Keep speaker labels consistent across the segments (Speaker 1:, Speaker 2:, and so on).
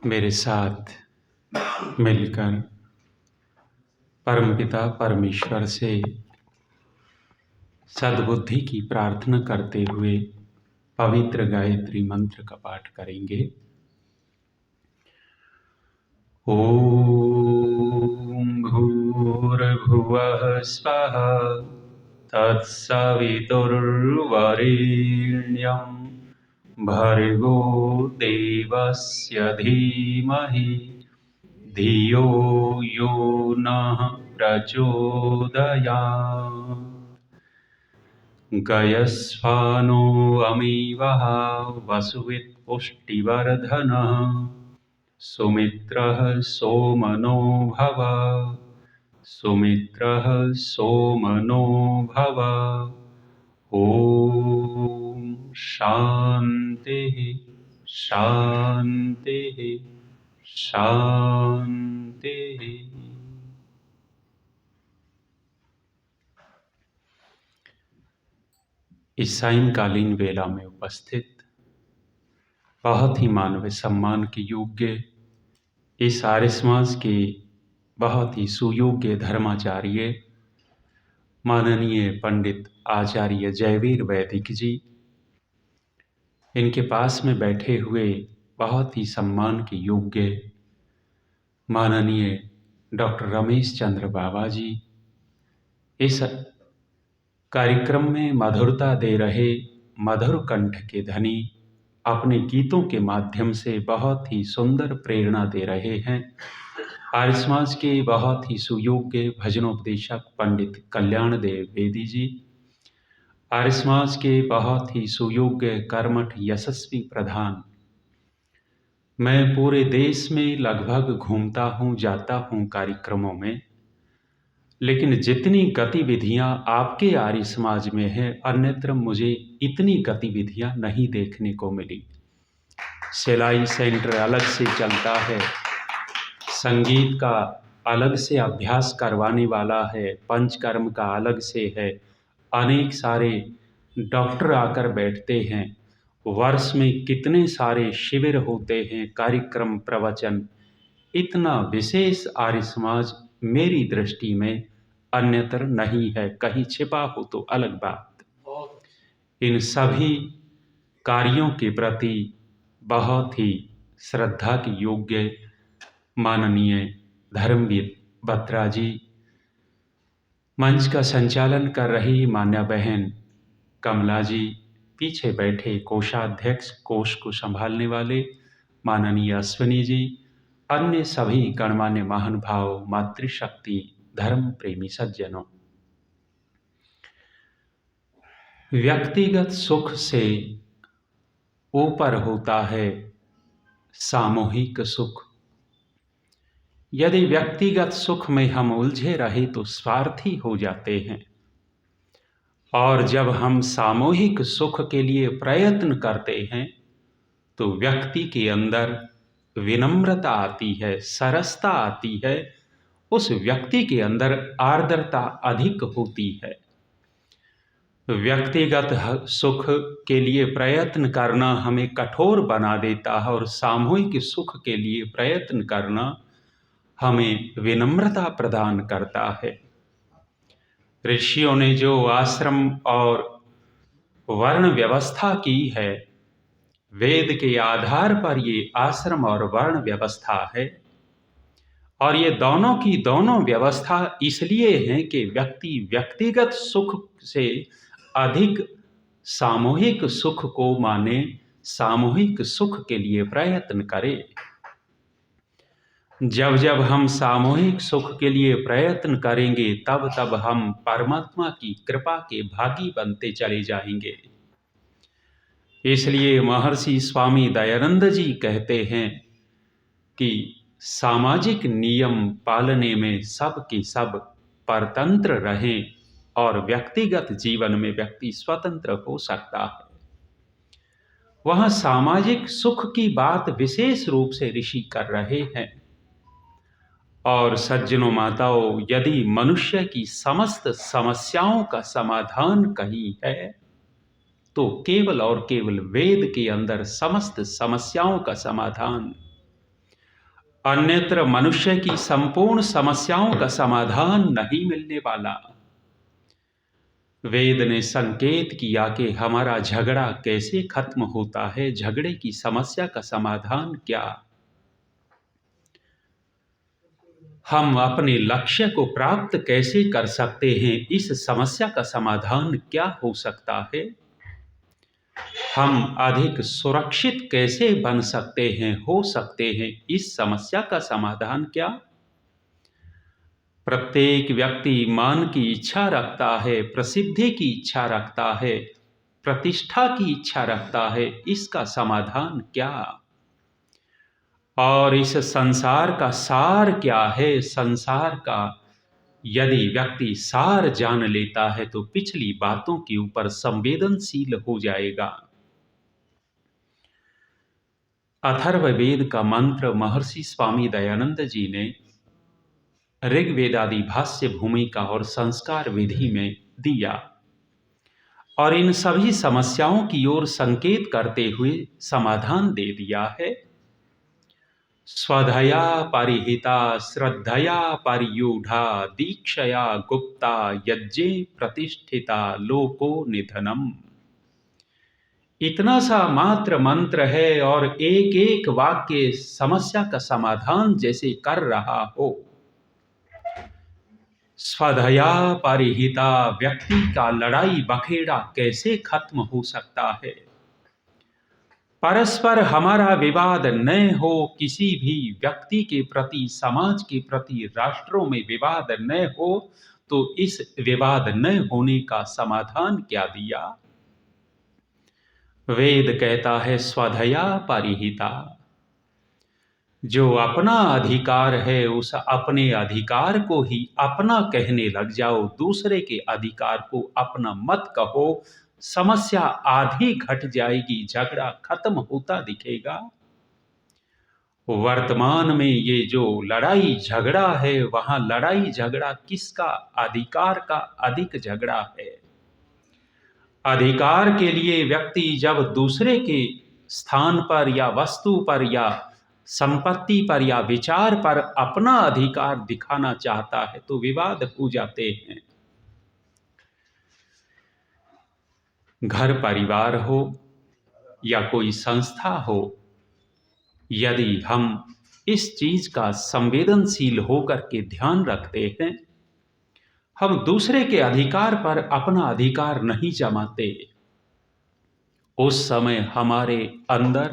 Speaker 1: मेरे साथ मिलकर परमपिता परमेश्वर से सद्बुद्धि की प्रार्थना करते हुए पवित्र गायत्री मंत्र का पाठ करेंगे। ओम भूर्भुवः स्वः तत्सवितुर्वरेण्यं भर्गो देवस्य धीमहि धियो यो नः प्रचोदयात्। गयस्वानो अमीवः वसुवित्पुष्टिवर्धनः सुमित्रः सोमनो भव सुमित्रः सोमनो भव। ॐ शान्तिः शान्तिः शान्तिः। इस सायंकालीन वेला में उपस्थित बहुत ही मानवीय सम्मान के योग्य इस आर्य समाज के बहुत ही सुयोग्य धर्माचार्य माननीय पंडित आचार्य जयवीर वैदिक जी, इनके पास में बैठे हुए बहुत ही सम्मान के योग्य माननीय डॉक्टर रमेश चंद्र बाबा जी, इस कार्यक्रम में मधुरता दे रहे मधुर कंठ के धनी, अपने गीतों के माध्यम से बहुत ही सुंदर प्रेरणा दे रहे हैं। आर्य समाज के बहुत ही सुयोग्य भजनोपदेशक पंडित कल्याण देव वेदी जी, आर्य समाज के बहुत ही सुयोग्य कर्मठ यशस्वी प्रधान। मैं पूरे देश में लगभग घूमता हूँ, जाता हूँ कार्यक्रमों में, लेकिन जितनी गतिविधियां आपके आर्य समाज में है, अन्यत्र मुझे इतनी गतिविधियां नहीं देखने को मिली। सिलाई सेंटर अलग से चलता है, संगीत का अलग से अभ्यास करवाने वाला है, पंचकर्म का अलग से है, अनेक सारे डॉक्टर आकर बैठते हैं, वर्ष में कितने सारे शिविर होते हैं, कार्यक्रम प्रवचन। इतना विशेष आर्य समाज मेरी दृष्टि में अन्यत्र नहीं है, कहीं छिपा हो तो अलग बात। इन सभी कार्यों के प्रति बहुत ही श्रद्धा के योग्य माननीय धर्मवीर बत्रा जी, मंच का संचालन कर रही मान्या बहन कमला जी, पीछे बैठे कोषाध्यक्ष, कोष को संभालने वाले माननीय अश्विनी जी, अन्य सभी गणमान्य महानुभाव, मातृशक्ति, धर्म प्रेमी सज्जनों। व्यक्तिगत सुख से ऊपर होता है सामूहिक सुख। यदि व्यक्तिगत सुख में हम उलझे रहे तो स्वार्थी हो जाते हैं, और जब हम सामूहिक सुख के लिए प्रयत्न करते हैं तो व्यक्ति के अंदर विनम्रता आती है, सरसता आती है, उस व्यक्ति के अंदर आर्द्रता अधिक होती है। व्यक्तिगत सुख के लिए प्रयत्न करना हमें कठोर बना देता है, और सामूहिक सुख के लिए प्रयत्न करना हमें विनम्रता प्रदान करता है। ऋषियों ने जो आश्रम और वर्ण व्यवस्था की है, वेद के आधार पर ये आश्रम और वर्ण व्यवस्था है, और ये दोनों की दोनों व्यवस्था इसलिए है कि व्यक्ति व्यक्तिगत सुख से अधिक सामूहिक सुख को माने, सामूहिक सुख के लिए प्रयत्न करे। जब जब हम सामूहिक सुख के लिए प्रयत्न करेंगे, तब तब हम परमात्मा की कृपा के भागी बनते चले जाएंगे। इसलिए महर्षि स्वामी दयानंद जी कहते हैं कि सामाजिक नियम पालने में सब के सब परतंत्र रहें, और व्यक्तिगत जीवन में व्यक्ति स्वतंत्र हो सकता है। वह सामाजिक सुख की बात विशेष रूप से ऋषि कर रहे हैं। और सज्जनों माताओं, यदि मनुष्य की समस्त समस्याओं का समाधान कहीं है तो केवल और केवल वेद के अंदर समस्त समस्याओं का समाधान अन्यत्र मनुष्य की संपूर्ण समस्याओं का समाधान नहीं मिलने वाला। वेद ने संकेत किया कि हमारा झगड़ा कैसे खत्म होता है, झगड़े की समस्या का समाधान क्या, हम अपने लक्ष्य को प्राप्त कैसे कर सकते हैं, इस समस्या का समाधान क्या हो सकता है, हम अधिक सुरक्षित कैसे बन सकते हैं, हो सकते हैं, इस समस्या का समाधान क्या। प्रत्येक व्यक्ति मान की इच्छा रखता है, प्रसिद्धि की इच्छा रखता है, प्रतिष्ठा की इच्छा रखता है, इसका समाधान क्या। और इस संसार का सार क्या है, संसार का यदि व्यक्ति सार जान लेता है तो पिछली बातों के ऊपर संवेदनशील हो जाएगा। अथर्ववेद का मंत्र महर्षि स्वामी दयानंद जी ने ऋग्वेदादि भाष्य भूमिका और संस्कार विधि में दिया और इन सभी समस्याओं की ओर संकेत करते हुए समाधान दे दिया है। स्वधया परिहिता श्रद्धया परियूढ़ा दीक्षया गुप्ता यज्ञे प्रतिष्ठिता लोको निधनम। इतना सा मात्र मंत्र है और एक एक वाक्य समस्या का समाधान जैसे कर रहा हो। स्वधया परिहिता, व्यक्ति का लड़ाई बखेड़ा कैसे खत्म हो सकता है। परस्पर हमारा विवाद न हो, किसी भी व्यक्ति के प्रति, समाज के प्रति, राष्ट्रों में विवाद न हो, तो इस विवाद न होने का समाधान क्या दिया। वेद कहता है स्वधया परिहिता, जो अपना अधिकार है उस अपने अधिकार को ही अपना कहने लग जाओ, दूसरे के अधिकार को अपना मत कहो, समस्या आधी घट जाएगी, झगड़ा खत्म होता दिखेगा। वर्तमान में ये जो लड़ाई झगड़ा है, वहां लड़ाई झगड़ा किसका अधिकार का अधिक झगड़ा है। अधिकार के लिए व्यक्ति जब दूसरे के स्थान पर या वस्तु पर या संपत्ति पर या विचार पर अपना अधिकार दिखाना चाहता है तो विवाद हो जाते हैं। घर परिवार हो या कोई संस्था हो, यदि हम इस चीज का संवेदनशील होकर के ध्यान रखते हैं, हम दूसरे के अधिकार पर अपना अधिकार नहीं जमाते, उस समय हमारे अंदर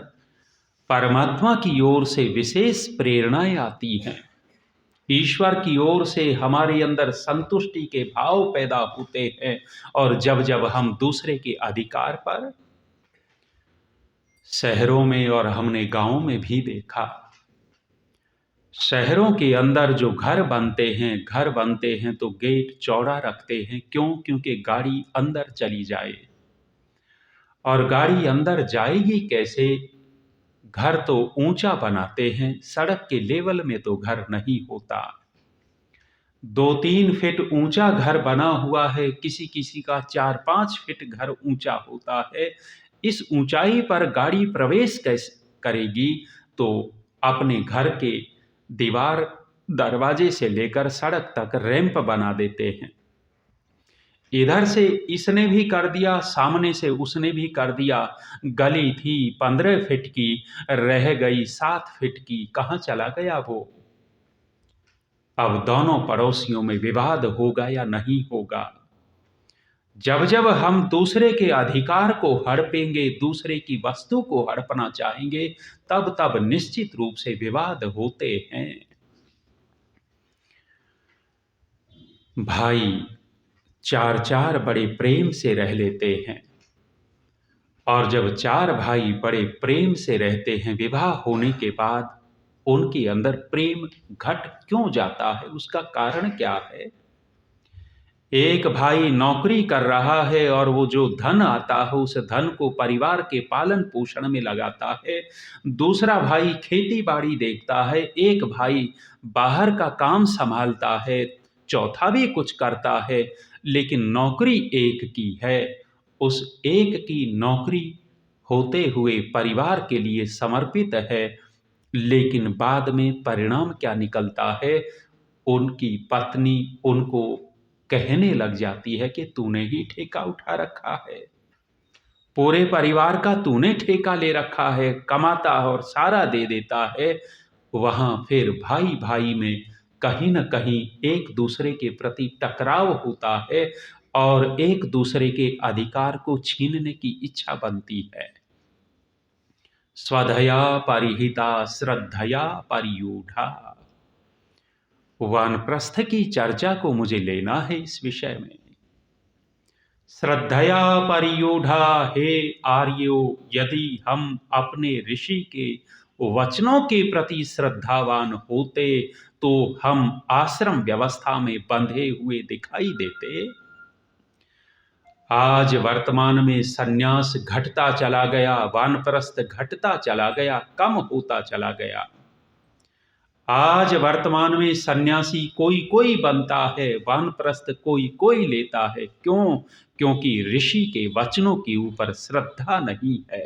Speaker 1: परमात्मा की ओर से विशेष प्रेरणाएं आती हैं। ईश्वर की ओर से हमारे अंदर संतुष्टि के भाव पैदा होते हैं। और जब जब हम दूसरे के अधिकार पर, शहरों में और हमने गांवों में भी देखा, शहरों के अंदर जो घर बनते हैं तो गेट चौड़ा रखते हैं। क्यों? क्योंकि गाड़ी अंदर चली जाए। और गाड़ी अंदर जाएगी कैसे? घर तो ऊंचा बनाते हैं, सड़क के लेवल में तो घर नहीं होता। 2-3 फीट ऊंचा घर बना हुआ है, किसी किसी का 4-5 फीट घर ऊंचा होता है। इस ऊंचाई पर गाड़ी प्रवेश कैसे करेगी? तो अपने घर के दीवार, दरवाजे से लेकर सड़क तक रैंप बना देते हैं। इधर से इसने भी कर दिया, सामने से उसने भी कर दिया। गली थी 15 फीट की, रह गई 7 फीट की, कहां चला गया वो? अब दोनों पड़ोसियों में विवाद होगा या नहीं होगा? जब जब हम दूसरे के अधिकार को हड़पेंगे, दूसरे की वस्तु को हड़पना चाहेंगे, तब तब निश्चित रूप से विवाद होते हैं। भाई 4-4 बड़े प्रेम से रह लेते हैं, और जब 4 भाई बड़े प्रेम से रहते हैं, विवाह होने के बाद उनके अंदर प्रेम घट क्यों जाता है? उसका कारण क्या है? एक भाई नौकरी कर रहा है और वो जो धन आता है उस धन को परिवार के पालन पोषण में लगाता है। दूसरा भाई खेती बाड़ी देखता है, एक भाई बाहर का काम संभालता है, चौथा भी कुछ करता है, लेकिन नौकरी एक की है। उस एक की नौकरी होते हुए परिवार के लिए समर्पित है, लेकिन बाद में परिणाम क्या निकलता है, उनकी पत्नी उनको कहने लग जाती है कि तूने ही ठेका उठा रखा है, पूरे परिवार का तूने ठेका ले रखा है, कमाता और सारा दे देता है। वहां फिर भाई भाई में कहीं न कहीं एक दूसरे के प्रति टकराव होता है और एक दूसरे के अधिकार को छीनने की इच्छा बनती है। स्वधया परिहिता श्रद्धया परियूढ़ा। वानप्रस्थ की चर्चा को मुझे लेना है इस विषय में। श्रद्धया परियूढ़ा, हे आर्यो, यदि हम अपने ऋषि के वचनों के प्रति श्रद्धावान होते तो हम आश्रम व्यवस्था में बंधे हुए दिखाई देते। आज वर्तमान में सन्यास घटता चला गया, वानप्रस्थ घटता चला गया, कम होता चला गया। आज वर्तमान में सन्यासी कोई कोई बनता है, वानप्रस्थ कोई कोई लेता है। क्यों? क्योंकि ऋषि के वचनों के ऊपर श्रद्धा नहीं है,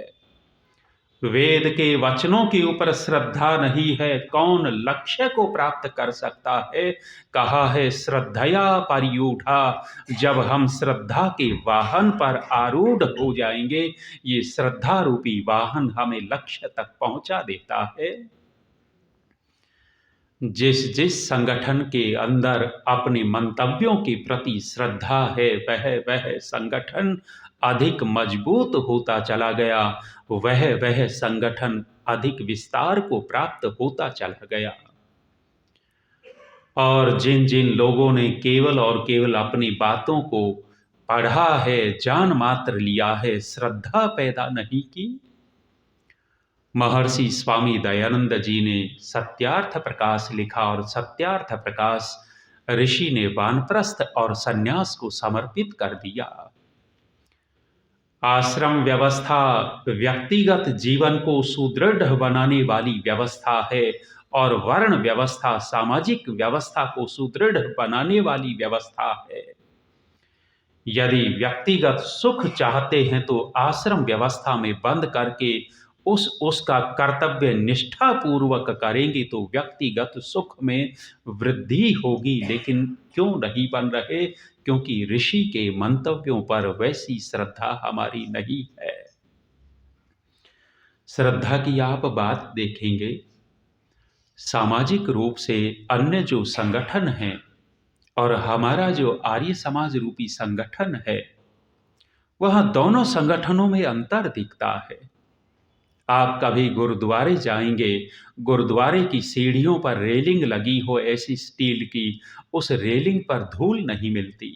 Speaker 1: वेद के वचनों के ऊपर श्रद्धा नहीं है। कौन लक्ष्य को प्राप्त कर सकता है? कहा है श्रद्धया परियूढ़ा। जब हम श्रद्धा के वाहन पर आरूढ़ हो जाएंगे, ये श्रद्धा रूपी वाहन हमें लक्ष्य तक पहुंचा देता है। जिस जिस संगठन के अंदर अपने मंतव्यों के प्रति श्रद्धा है, वह संगठन अधिक मजबूत होता चला गया, वह संगठन अधिक विस्तार को प्राप्त होता चला गया। और जिन जिन लोगों ने केवल और केवल अपनी बातों को पढ़ा है, जान मात्र लिया है, श्रद्धा पैदा नहीं की, महर्षि स्वामी दयानंद जी ने सत्यार्थ प्रकाश लिखा और सत्यार्थ प्रकाश ऋषि ने वानप्रस्थ और सन्यास को समर्पित कर दिया। आश्रम व्यवस्था व्यक्तिगत जीवन को सुदृढ़ बनाने वाली व्यवस्था है और वर्ण व्यवस्था सामाजिक व्यवस्था को सुदृढ़ बनाने वाली व्यवस्था है। यदि व्यक्तिगत सुख चाहते हैं तो आश्रम व्यवस्था में बंद करके उसका कर्तव्य निष्ठा पूर्वक करेंगे तो व्यक्तिगत सुख में वृद्धि होगी। लेकिन क्यों नहीं बन रहे? क्योंकि ऋषि के मंतव्यों पर वैसी श्रद्धा हमारी नहीं है। श्रद्धा की आप बात देखेंगे, सामाजिक रूप से अन्य जो संगठन हैं और हमारा जो आर्य समाज रूपी संगठन है, वह दोनों संगठनों में अंतर दिखता है। आप कभी गुरुद्वारे जाएंगे, गुरुद्वारे की सीढ़ियों पर रेलिंग लगी हो ऐसी स्टील की, उस रेलिंग पर धूल नहीं मिलती।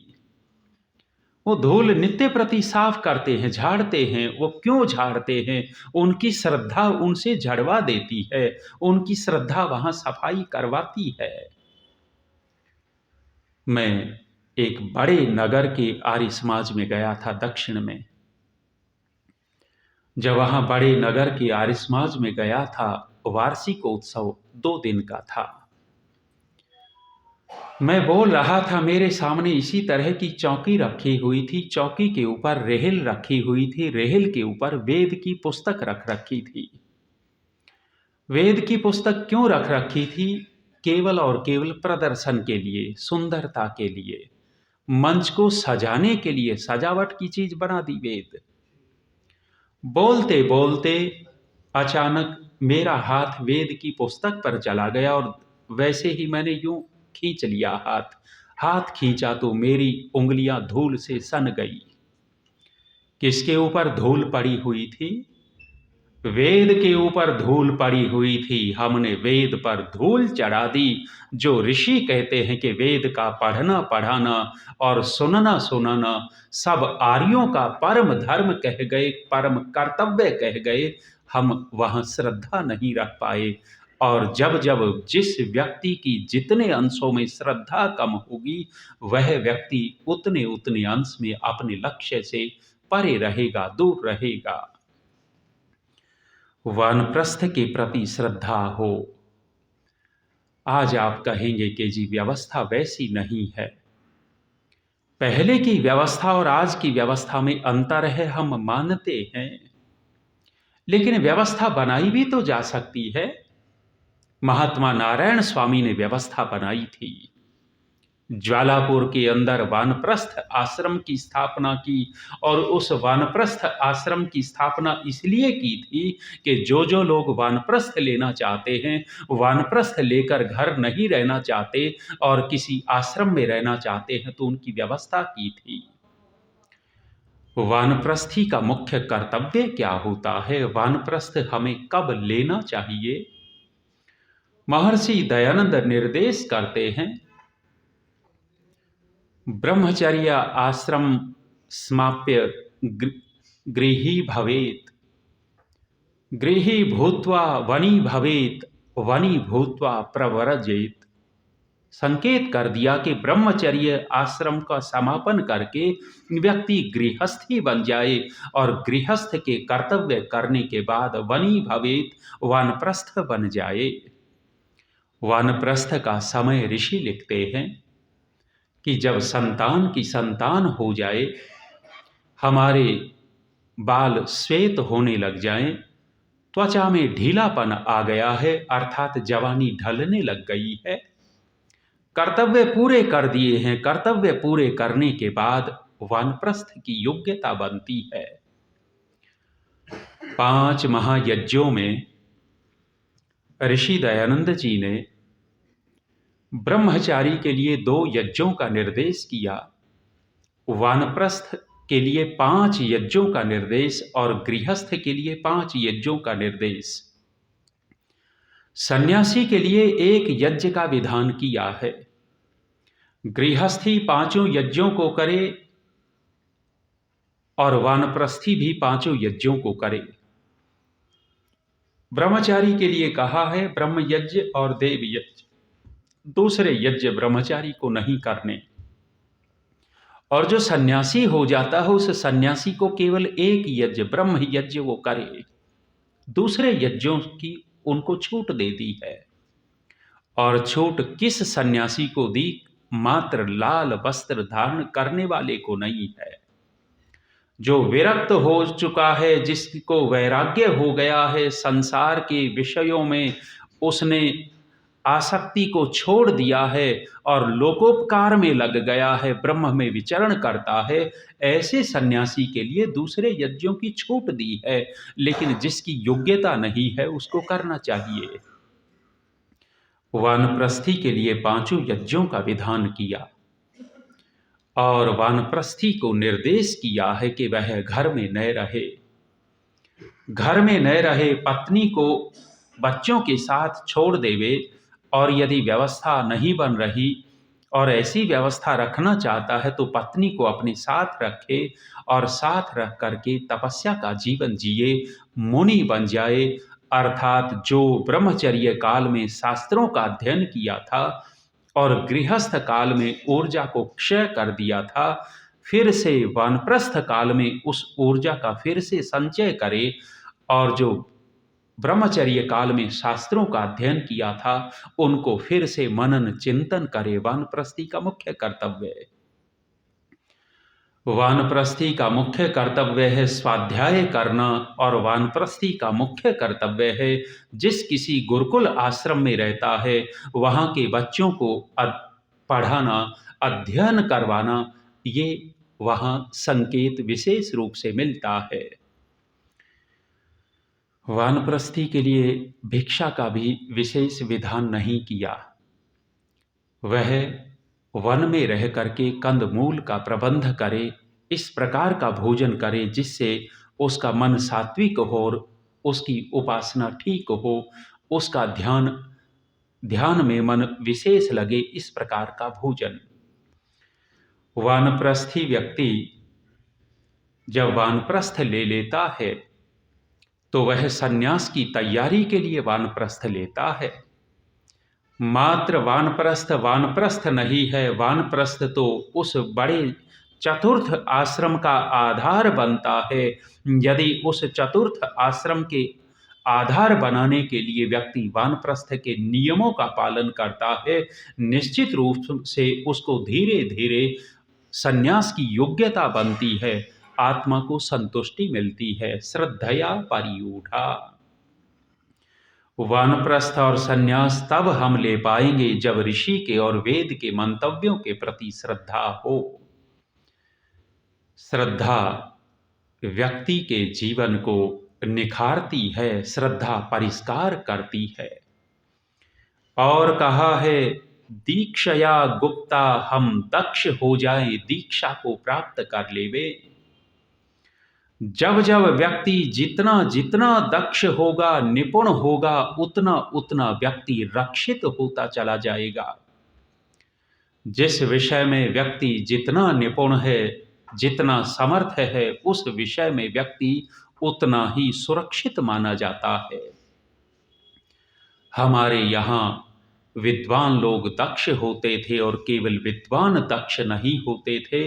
Speaker 1: वो धूल नित्य प्रति साफ करते हैं, झाड़ते हैं। वो क्यों झाड़ते हैं? उनकी श्रद्धा उनसे झड़वा देती है, उनकी श्रद्धा वहां सफाई करवाती है। मैं एक बड़े नगर के आर्य समाज में गया था, दक्षिण में। जब वहां बड़े नगर के आर्य समाज में गया था, वार्षिक उत्सव 2 दिन का था। मैं बोल रहा था, मेरे सामने इसी तरह की चौकी रखी हुई थी, चौकी के ऊपर रेहल रखी हुई थी, रेहल के ऊपर वेद की पुस्तक रख रखी थी। वेद की पुस्तक क्यों रख रखी थी? केवल और केवल प्रदर्शन के लिए, सुंदरता के लिए, मंच को सजाने के लिए सजावट की चीज बना दी वेद। बोलते बोलते अचानक मेरा हाथ वेद की पुस्तक पर चला गया और वैसे ही मैंने यूं खींच लिया हाथ खींचा तो मेरी उंगलियां धूल से सन गई। किसके ऊपर धूल पड़ी हुई थी? वेद के ऊपर धूल पड़ी हुई थी। हमने वेद पर धूल चढ़ा दी। जो ऋषि कहते हैं कि वेद का पढ़ना पढ़ाना और सुनना सुनाना सब आर्यों का परम धर्म कह गए, परम कर्तव्य कह गए, हम वहां श्रद्धा नहीं रख पाए। और जब जब जिस व्यक्ति की जितने अंशों में श्रद्धा कम होगी, वह व्यक्ति उतने उतने अंश में अपने लक्ष्य से परे रहेगा, दूर रहेगा। वानप्रस्थ के प्रति श्रद्धा हो। आज आप कहेंगे कि जी व्यवस्था वैसी नहीं है। पहले की व्यवस्था और आज की व्यवस्था में अंतर है, हम मानते हैं, लेकिन व्यवस्था बनाई भी तो जा सकती है। महात्मा नारायण स्वामी ने व्यवस्था बनाई थी। ज्वालापुर के अंदर वानप्रस्थ आश्रम की स्थापना की और उस वानप्रस्थ आश्रम की स्थापना इसलिए की थी कि जो लोग वानप्रस्थ लेना चाहते हैं, वानप्रस्थ लेकर घर नहीं रहना चाहते और किसी आश्रम में रहना चाहते हैं, तो उनकी व्यवस्था की थी। वानप्रस्थी का मुख्य कर्तव्य क्या होता है? वानप्रस्थ हमें कब लेना चाहिए? महर्षि दयानंद निर्देश करते हैं, ब्रह्मचर्य आश्रम समाप्य गृही भवेत्, गृही भूत्वा वनी भवेत्, वनी भूत्वा प्रव्रजेत्। संकेत कर दिया कि ब्रह्मचर्य आश्रम का समापन करके व्यक्ति गृहस्थी बन जाए और गृहस्थ के कर्तव्य करने के बाद वनी भवेत्, वानप्रस्थ बन जाए। वानप्रस्थ का समय ऋषि लिखते हैं कि जब संतान की संतान हो जाए, हमारे बाल श्वेत होने लग जाएं, त्वचा में ढीलापन आ गया है, अर्थात जवानी ढलने लग गई है, कर्तव्य पूरे कर दिए हैं, कर्तव्य पूरे करने के बाद वानप्रस्थ की योग्यता बनती है। 5 महायज्ञों में ऋषि दयानंद जी ने ब्रह्मचारी के लिए 2 यज्ञों का निर्देश किया, वानप्रस्थ के लिए 5 यज्ञों का निर्देश और गृहस्थ के लिए 5 यज्ञों का निर्देश। सन्यासी के लिए 1 यज्ञ का विधान किया है। गृहस्थी 5 यज्ञों को करे और वानप्रस्थी भी 5 यज्ञों को करे। ब्रह्मचारी के लिए कहा है ब्रह्म यज्ञ और देव यज्ञ, दूसरे यज्ञ ब्रह्मचारी को नहीं करने। और जो सन्यासी हो जाता है, उस सन्यासी को केवल 1 यज्ञ ब्रह्म यज्ञ वो करे, दूसरे यज्ञों की उनको छूट दे दी है। और छूट किस सन्यासी को दी? मात्र लाल वस्त्र धारण करने वाले को नहीं है। जो विरक्त हो चुका है, जिसको वैराग्य हो गया है, संसार के विषयों में उसने आसक्ति को छोड़ दिया है और लोकोपकार में लग गया है, ब्रह्म में विचरण करता है, ऐसे सन्यासी के लिए दूसरे यज्ञों की छूट दी है, लेकिन जिसकी योग्यता नहीं है उसको करना चाहिए। वानप्रस्थी के लिए 5 यज्ञों का विधान किया और वानप्रस्थी को निर्देश किया है कि वह घर में न रहे, घर में न रहे, पत्नी को बच्चों के साथ छोड़ देवे और यदि व्यवस्था नहीं बन रही और ऐसी व्यवस्था रखना चाहता है तो पत्नी को अपने साथ रखे और साथ रख करके तपस्या का जीवन जिए, मुनि बन जाए, अर्थात जो ब्रह्मचर्य काल में शास्त्रों का अध्ययन किया था और गृहस्थ काल में ऊर्जा को क्षय कर दिया था, फिर से वानप्रस्थ काल में उस ऊर्जा का फिर से संचय करे और जो ब्रह्मचर्य काल में शास्त्रों का अध्ययन किया था उनको फिर से मनन चिंतन करे। वानप्रस्थी का मुख्य कर्तव्य है। वानप्रस्थी का मुख्य कर्तव्य है स्वाध्याय करना और वानप्रस्थी का मुख्य कर्तव्य है जिस किसी गुरुकुल आश्रम में रहता है वहाँ के बच्चों को पढ़ाना, अध्ययन करवाना। ये वहाँ संकेत विशेष रूप से मिलता है। वानप्रस्थी के लिए भिक्षा का भी विशेष विधान नहीं किया। वह वन में रह करके कंदमूल का प्रबंध करे, इस प्रकार का भोजन करे जिससे उसका मन सात्विक हो और उसकी उपासना ठीक हो, उसका ध्यान में मन विशेष लगे, इस प्रकार का भोजन। वानप्रस्थी व्यक्ति जब वानप्रस्थ ले लेता है तो वह सन्यास की तैयारी के लिए वानप्रस्थ लेता है। मात्र वानप्रस्थ नहीं है, वानप्रस्थ तो उस बड़े चतुर्थ आश्रम का आधार बनता है। यदि उस चतुर्थ आश्रम के आधार बनाने के लिए व्यक्ति वानप्रस्थ के नियमों का पालन करता है, निश्चित रूप से उसको धीरे धीरे सन्यास की योग्यता बनती है, आत्मा को संतुष्टि मिलती है। श्रद्धया परियूढ़ा। वानप्रस्थ और सन्यास तब हम ले पाएंगे जब ऋषि के और वेद के मंतव्यों के प्रति श्रद्धा हो। श्रद्धा व्यक्ति के जीवन को निखारती है, श्रद्धा परिष्कार करती है। और कहा है, दीक्षया गुप्ता हम दक्ष हो जाएं, दीक्षा को प्राप्त कर लेवे। जब जब व्यक्ति जितना जितना दक्ष होगा, निपुण होगा, उतना उतना व्यक्ति रक्षित होता चला जाएगा। जिस विषय में व्यक्ति जितना निपुण है, जितना समर्थ है, उस विषय में व्यक्ति उतना ही सुरक्षित माना जाता है। हमारे यहाँ विद्वान लोग दक्ष होते थे और केवल विद्वान दक्ष नहीं होते थे,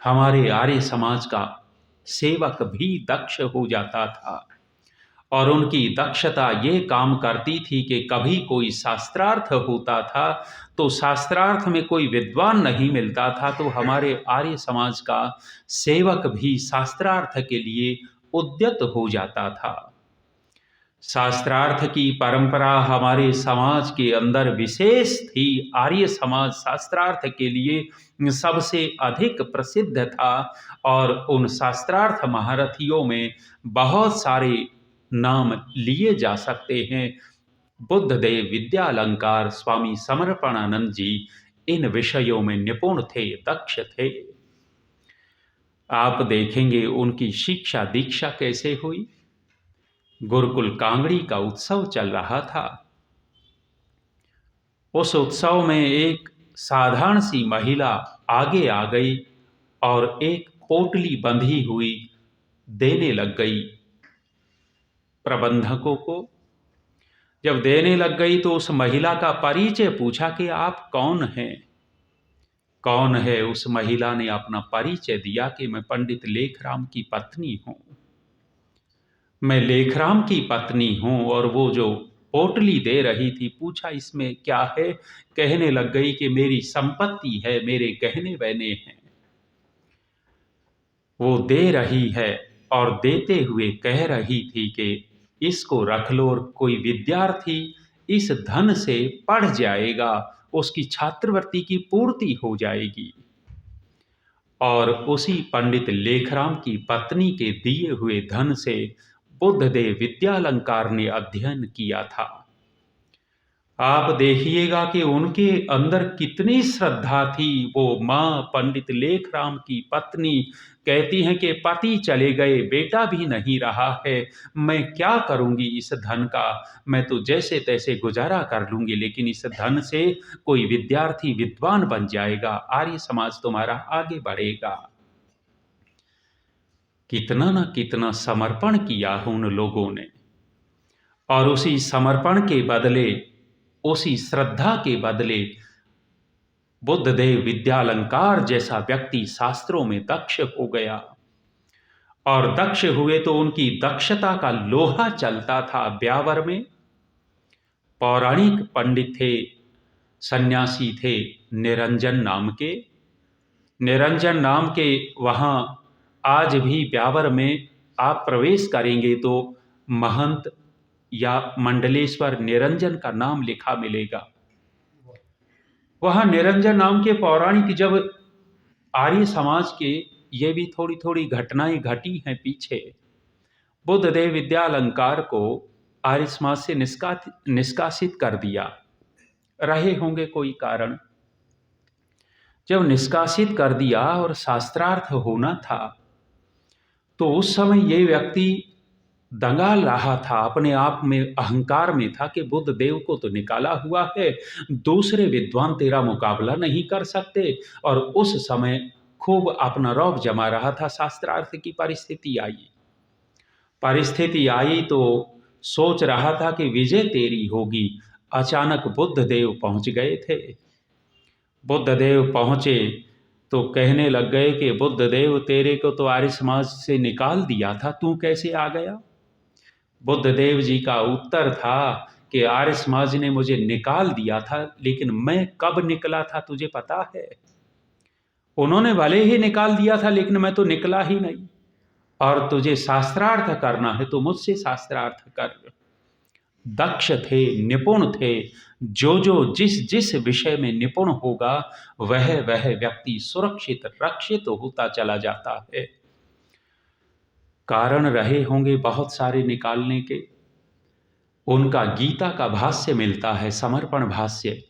Speaker 1: हमारे आर्य समाज का सेवक भी दक्ष हो जाता था। और उनकी दक्षता ये काम करती थी कि कभी कोई शास्त्रार्थ होता था तो शास्त्रार्थ में कोई विद्वान नहीं मिलता था, तो हमारे आर्य समाज का सेवक भी शास्त्रार्थ के लिए उद्यत हो जाता था। शास्त्रार्थ की परंपरा हमारे समाज के अंदर विशेष थी। आर्य समाज शास्त्रार्थ के लिए सबसे अधिक प्रसिद्ध था और उन शास्त्रार्थ महारथियों में बहुत सारे नाम लिए जा सकते हैं। बुद्धदेव, विद्यालंकार, स्वामी समर्पणानंद जी इन विषयों में निपुण थे, दक्ष थे। आप देखेंगे उनकी शिक्षा दीक्षा कैसे हुई। गुरुकुल कांगड़ी का उत्सव चल रहा था। उस उत्सव में एक साधारण सी महिला आगे आ गई और एक पोटली बंधी हुई देने लग गई प्रबंधकों को। जब देने लग गई तो उस महिला का परिचय पूछा कि आप कौन हैं। कौन है? उस महिला ने अपना परिचय दिया कि मैं पंडित लेखराम की पत्नी हूं। मैं लेखराम की पत्नी हूं। और वो जो पोटली दे रही थी, पूछा इसमें क्या है। कहने लग गई कि मेरी संपत्ति है, मेरे गहने बहने हैं। वो दे रही है और देते हुए कह रही थी कि इसको रख लो और कोई विद्यार्थी इस धन से पढ़ जाएगा, उसकी छात्रवृत्ति की पूर्ति हो जाएगी। और उसी पंडित लेखराम की पत्नी के दिए हुए धन से बुद्धदेव विद्यालंकार ने अध्ययन किया था। आप देखिएगा कि उनके अंदर कितनी श्रद्धा थी। वो माँ पंडित लेखराम की पत्नी कहती हैं कि पति चले गए, बेटा भी नहीं रहा है, मैं क्या करूंगी इस धन का। मैं तो जैसे तैसे गुजारा कर लूंगी, लेकिन इस धन से कोई विद्यार्थी विद्वान बन जाएगा, आर्य समाज तुम्हारा आगे बढ़ेगा। कितना ना कितना समर्पण किया उन लोगों ने। और उसी समर्पण के बदले, उसी श्रद्धा के बदले बुद्धदेव विद्यालंकार जैसा व्यक्ति शास्त्रों में दक्ष हो गया। और दक्ष हुए तो उनकी दक्षता का लोहा चलता था। ब्यावर में पौराणिक पंडित थे, सन्यासी थे, निरंजन नाम के। निरंजन नाम के वहां आज भी ब्यावर में आप प्रवेश करेंगे तो महंत या मंडलेश्वर निरंजन का नाम लिखा मिलेगा। वहां निरंजन नाम के पौराणिक, जब आर्य समाज के ये भी थोड़ी थोड़ी घटनाएं घटी हैं पीछे, बुद्धदेव विद्यालंकार को आर्य समाज से निष्कासित कर दिया। रहे होंगे कोई कारण। जब निष्कासित कर दिया और शास्त्रार्थ होना था, तो उस समय ये व्यक्ति दंगाल रहा था, अपने आप में अहंकार में था कि बुद्धदेव को तो निकाला हुआ है, दूसरे विद्वान तेरा मुकाबला नहीं कर सकते। और उस समय खूब अपना रौब जमा रहा था। शास्त्रार्थ की परिस्थिति आई तो सोच रहा था कि विजय तेरी होगी। अचानक बुद्धदेव पहुंच गए थे। बुद्धदेव पहुंचे तो कहने लग गए कि बुद्धदेव, तेरे को तो आर्य समाज से निकाल दिया था, तू कैसे आ गया। बुद्धदेव जी का उत्तर था कि आर्य समाज ने मुझे निकाल दिया था, लेकिन मैं कब निकला था तुझे पता है। उन्होंने भले ही निकाल दिया था, लेकिन मैं तो निकला ही नहीं। और तुझे शास्त्रार्थ करना है तो मुझसे शास्त्रार्थ कर। दक्ष थे, निपुण थे। जो जो जिस जिस विषय में निपुण होगा वह वह व्यक्ति सुरक्षित रक्षित होता चला जाता है। कारण रहे होंगे बहुत सारे निकालने के। उनका गीता का भाष्य मिलता है, समर्पण भाष्य।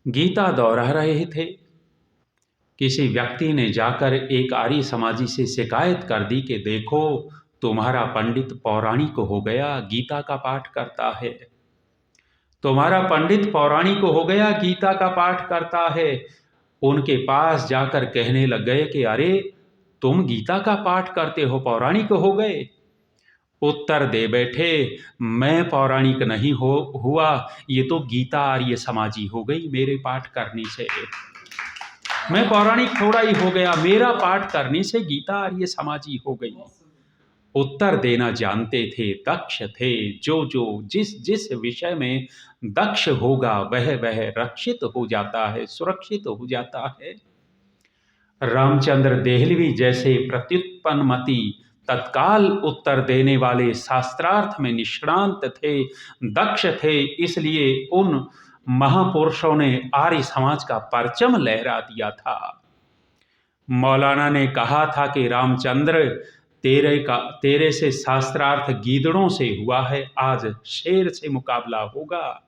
Speaker 1: गीता दोहरा रहे थे। किसी व्यक्ति ने जाकर एक आर्य समाजी से शिकायत कर दी कि देखो तुम्हारा पंडित पौराणिक हो गया, गीता का पाठ करता है। तुम्हारा पंडित पौराणिक हो गया, गीता का पाठ करता है। उनके पास जाकर कहने लग गए कि अरे तुम गीता का पाठ करते हो, पौराणिक हो गए। उत्तर दे बैठे, मैं पौराणिक नहीं हुआ, ये तो गीता आर्य समाजी हो गई मेरे पाठ करने से। मैं पौराणिक थोड़ा ही हो गया, मेरा पाठ करने से गीता आर्य समाजी हो गई। उत्तर देना जानते थे, दक्ष थे। जो जो जिस जिस विषय में दक्ष होगा वह वह रक्षित हो जाता है, सुरक्षित हो जाता है। रामचंद्र देहलवी जैसे प्रत्युत्पन्नमति तत्काल उत्तर देने वाले शास्त्रार्थ में निष्णांत थे, दक्ष थे। इसलिए उन महापुरुषों ने आर्य समाज का परचम लहरा दिया था। मौलाना ने कहा था कि रामचंद्र तेरे से शास्त्रार्थ गीदड़ों से हुआ है, आज शेर से मुकाबला होगा।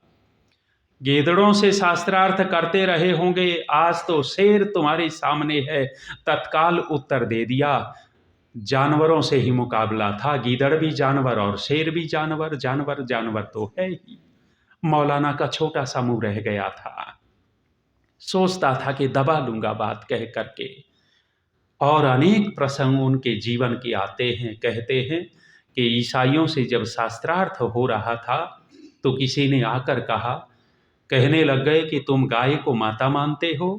Speaker 1: गीदड़ों से शास्त्रार्थ करते रहे होंगे, आज तो शेर तुम्हारे सामने है। तत्काल उत्तर दे दिया, जानवरों से ही मुकाबला था। गीदड़ भी जानवर और शेर भी जानवर, जानवर जानवर तो है ही। मौलाना का छोटा सा मुंह रह गया था। सोचता था कि दबा लूंगा बात कह करके। और अनेक प्रसंग उनके जीवन के आते हैं। कहते हैं कि ईसाइयों से जब शास्त्रार्थ हो रहा था तो किसी ने आकर कहा, कहने लग गए कि तुम गाय को माता मानते हो?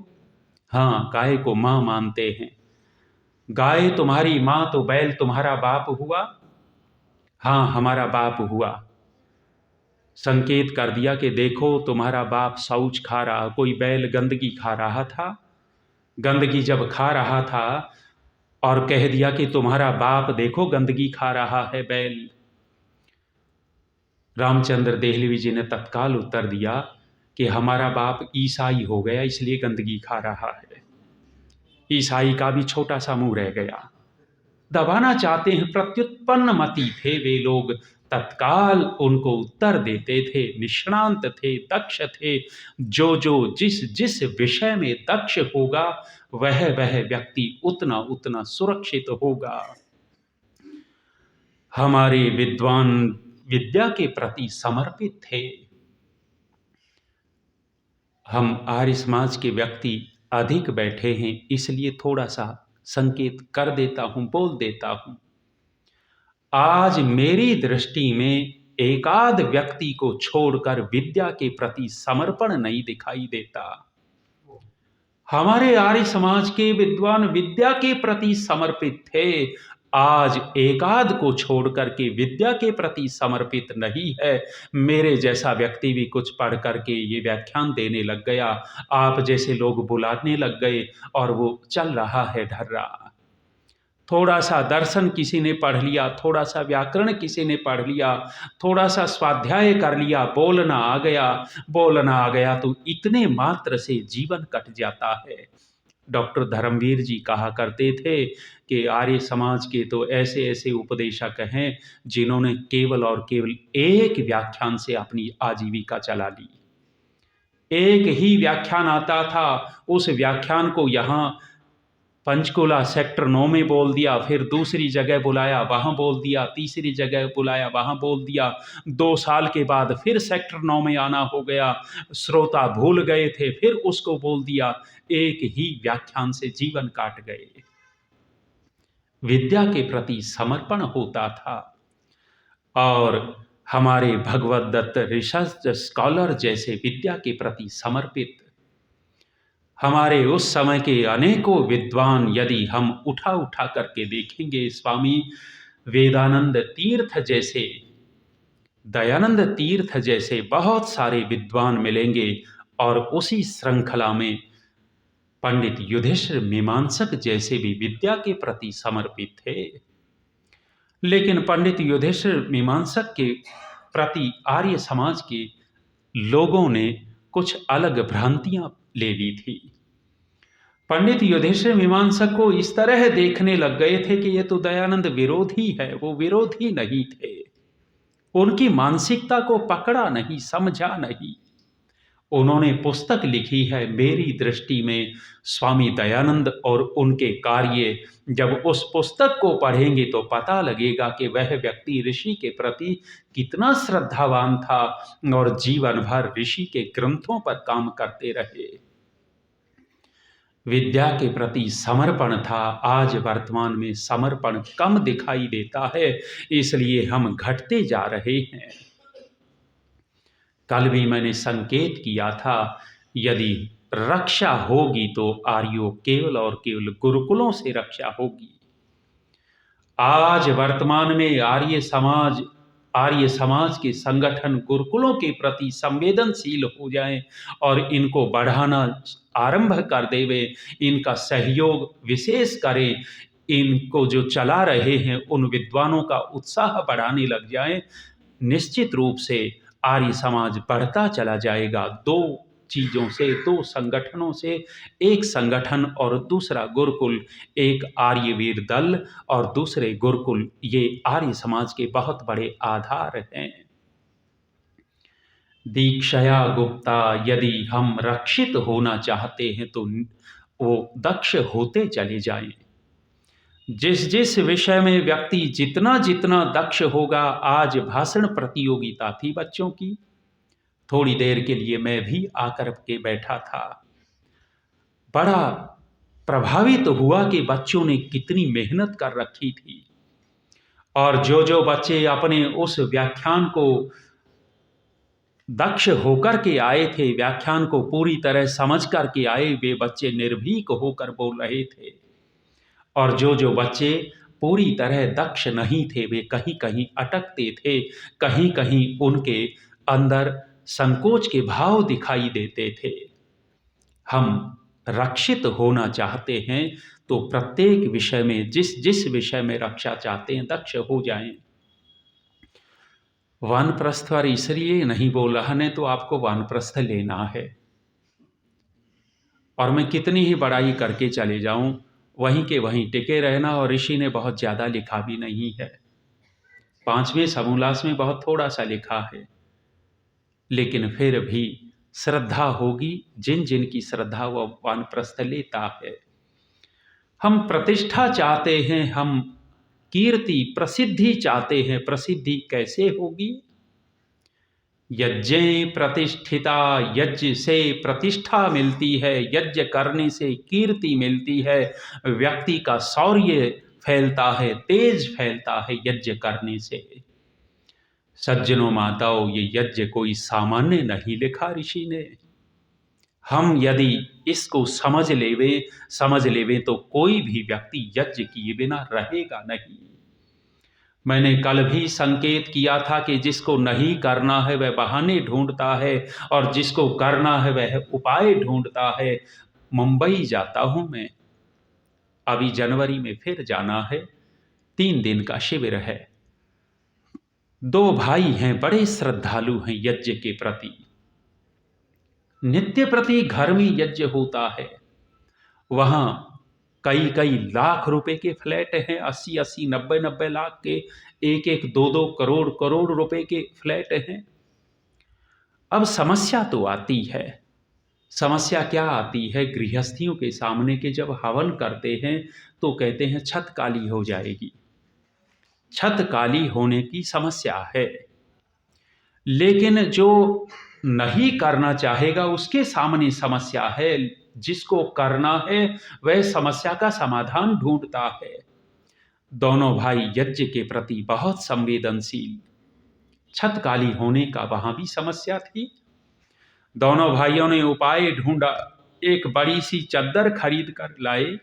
Speaker 1: हाँ, गाय को माँ मानते हैं। गाय तुम्हारी माँ तो बैल तुम्हारा बाप हुआ? हाँ, हमारा बाप हुआ। संकेत कर दिया कि देखो तुम्हारा बाप शौच खा रहा, कोई बैल गंदगी खा रहा था। गंदगी जब खा रहा था और कह दिया कि तुम्हारा बाप देखो गंदगी खा रहा है बैल। रामचंद्र देहलवी जी ने तत्काल उत्तर दिया कि हमारा बाप ईसाई हो गया इसलिए गंदगी खा रहा है। ईसाई का भी छोटा सा मुंह रह गया। दबाना चाहते हैं, प्रत्युत्पन्न मति थे वे लोग, तत्काल उनको उत्तर देते थे। निष्णांत थे, दक्ष थे। जो जो जिस जिस विषय में दक्ष होगा वह वह व्यक्ति उतना उतना सुरक्षित होगा। हमारे विद्वान विद्या के प्रति समर्पित थे। हम आर्य समाज के व्यक्ति अधिक बैठे हैं, इसलिए थोड़ा सा संकेत कर देता हूं, बोल देता हूं। आज मेरी दृष्टि में एकाध व्यक्ति को छोड़कर विद्या के प्रति समर्पण नहीं दिखाई देता। हमारे आर्य समाज के विद्वान विद्या के प्रति समर्पित थे। आज एकाध को छोड़कर के विद्या के प्रति समर्पित नहीं है। मेरे जैसा व्यक्ति भी कुछ पढ़ करके ये व्याख्यान देने लग गया, आप जैसे लोग बुलाने लग गए और वो चल रहा है ढर्रा। थोड़ा सा दर्शन किसी ने पढ़ लिया, थोड़ा सा व्याकरण किसी ने पढ़ लिया, थोड़ा सा स्वाध्याय कर लिया, बोलना आ गया तो इतने मात्र से जीवन कट जाता है। डॉक्टर धर्मवीर जी कहा करते थे कि आर्य समाज के तो ऐसे ऐसे उपदेशक हैं जिन्होंने केवल और केवल एक व्याख्यान से अपनी आजीविका चला ली। एक ही व्याख्यान आता था, उस व्याख्यान को यहाँ पंचकुला सेक्टर 9 में बोल दिया, फिर दूसरी जगह बुलाया वहाँ बोल दिया, तीसरी जगह बुलाया वहाँ बोल दिया। 2 साल के बाद फिर सेक्टर 9 में आना हो गया, श्रोता भूल गए थे, फिर उसको बोल दिया। एक ही व्याख्यान से जीवन काट गए। विद्या के प्रति समर्पण होता था। और हमारे भगवत दत्त रिसर्च स्कॉलर जैसे विद्या के प्रति समर्पित हमारे उस समय के अनेकों विद्वान यदि हम उठा उठा करके देखेंगे, स्वामी वेदानंद तीर्थ जैसे, दयानंद तीर्थ जैसे बहुत सारे विद्वान मिलेंगे। और उसी श्रृंखला में पंडित युधिष्ठिर मीमांसक जैसे भी विद्या के प्रति समर्पित थे। लेकिन पंडित युधिष्ठिर मीमांसक के प्रति आर्य समाज के लोगों ने कुछ अलग भ्रांतियां ले ली थी। पंडित युधिष्ठिर मीमांसक को इस तरह देखने लग गए थे कि ये तो दयानंद विरोधी है। वो विरोधी नहीं थे, उनकी मानसिकता को पकड़ा नहीं, समझा नहीं। उन्होंने पुस्तक लिखी है मेरी दृष्टि में स्वामी दयानंद और उनके कार्य। जब उस पुस्तक को पढ़ेंगे तो पता लगेगा कि वह व्यक्ति ऋषि के प्रति कितना श्रद्धावान था और जीवन भर ऋषि के ग्रंथों पर काम करते रहे। विद्या के प्रति समर्पण था। आज वर्तमान में समर्पण कम दिखाई देता है, इसलिए हम घटते जा रहे हैं। कल भी मैंने संकेत किया था, यदि रक्षा होगी तो आर्यों केवल और केवल गुरुकुलों से रक्षा होगी। आज वर्तमान में आर्य समाज के संगठन गुरुकुलों के प्रति संवेदनशील हो जाएं और इनको बढ़ाना आरंभ कर देवे, इनका सहयोग विशेष करें, इनको जो चला रहे हैं उन विद्वानों का उत्साह बढ़ाने लग जाएं, निश्चित रूप से आर्य समाज बढ़ता चला जाएगा। दो चीज़ों से, दो संगठनों से, एक संगठन और दूसरा गुरुकुल, एक आर्यवीर दल और दूसरे गुरुकुल, ये आर्य समाज के बहुत बड़े आधार हैं। दीक्षया गुप्ता, यदि हम रक्षित होना चाहते हैं तो वो दक्ष होते चले जाएं। जिस जिस विषय में व्यक्ति जितना जितना दक्ष होगा, आज भाषण प्रतियोगिता थी बच्चों की, थोड़ी देर के लिए मैं भी आकर के बैठा था। बड़ा प्रभावित हुआ कि बच्चों ने कितनी मेहनत कर रखी थी और जो जो बच्चे अपने उस व्याख्यान को दक्ष होकर के आए थे, व्याख्यान को पूरी तरह समझ करके आए, वे बच्चे निर्भीक होकर बोल रहे थे और जो जो बच्चे पूरी तरह दक्ष नहीं थे वे कहीं कहीं अटकते थे, कहीं कहीं उनके अंदर संकोच के भाव दिखाई देते थे। हम रक्षित होना चाहते हैं तो प्रत्येक विषय में, जिस जिस विषय में रक्षा चाहते हैं, दक्ष हो जाएं। वानप्रस्थ पर इसलिए नहीं बोल रहा, नहीं तो आपको वानप्रस्थ लेना है और मैं कितनी ही बड़ाई करके चले जाऊं, वहीं के वहीं टिके रहना। और ऋषि ने बहुत ज़्यादा लिखा भी नहीं है, 5वें समोल्लास में बहुत थोड़ा सा लिखा है, लेकिन फिर भी श्रद्धा होगी जिन जिन की श्रद्धा वो वानप्रस्थ लेता है। हम प्रतिष्ठा चाहते हैं, हम कीर्ति प्रसिद्धि चाहते हैं। प्रसिद्धि कैसे होगी? यज्ञ प्रतिष्ठिता, यज्ञ से प्रतिष्ठा मिलती है, यज्ञ करने से कीर्ति मिलती है, व्यक्ति का शौर्य फैलता है, तेज फैलता है यज्ञ करने से। सज्जनों माताओं, ये यज्ञ कोई सामान्य नहीं लिखा ऋषि ने। हम यदि इसको समझ लेवे तो कोई भी व्यक्ति यज्ञ किए बिना रहेगा नहीं। मैंने कल भी संकेत किया था कि जिसको नहीं करना है वह बहाने ढूंढता है और जिसको करना है वह उपाय ढूंढता है। मुंबई जाता हूं मैं, अभी जनवरी में फिर जाना है, 3 दिन का शिविर है। 2 भाई हैं, बड़े श्रद्धालु हैं यज्ञ के प्रति। नित्य प्रति घर में यज्ञ होता है, वहां कई कई लाख रुपए के फ्लैट हैं, 80-80, 90-90 लाख के, 1-1, 2-2 करोड़ करोड़ रुपए के फ्लैट हैं। अब समस्या तो आती है। समस्या क्या आती है? गृहस्थियों के सामने के जब हवन करते हैं तो कहते हैं छत काली हो जाएगी। छत काली होने की समस्या है, लेकिन जो नहीं करना चाहेगा उसके सामने समस्या है। जिसको करना है वह समस्या का समाधान ढूंढता है। दोनों भाई यज्ञ के प्रति बहुत संवेदनशील। छत काली होने का वहां भी समस्या थी। दोनों भाइयों ने उपाय ढूंढा। एक बड़ी सी चद्दर खरीद कर लाए,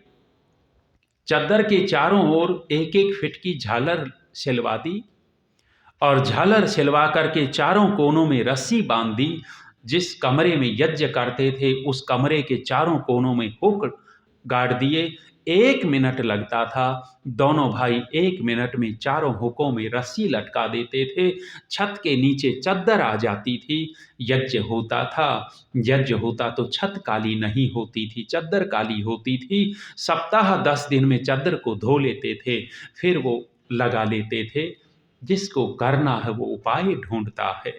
Speaker 1: चद्दर के चारों ओर 1-1 फीट की झालर सिलवा दी और झालर सिलवा करके चारों कोनों में रस्सी बांध दी। जिस कमरे में यज्ञ करते थे उस कमरे के चारों कोनों में हुक गाड़ दिए। 1 मिनट लगता था। दोनों भाई 1 मिनट में चारों हुकों में रस्सी लटका देते थे। छत के नीचे चद्दर आ जाती थी। यज्ञ होता था। यज्ञ होता तो छत काली नहीं होती थी, चद्दर काली होती थी। सप्ताह 10 दिन में चद्दर को धो लेते थे, फिर वो लगा लेते थे। जिसको करना है वो उपाय ढूंढता है।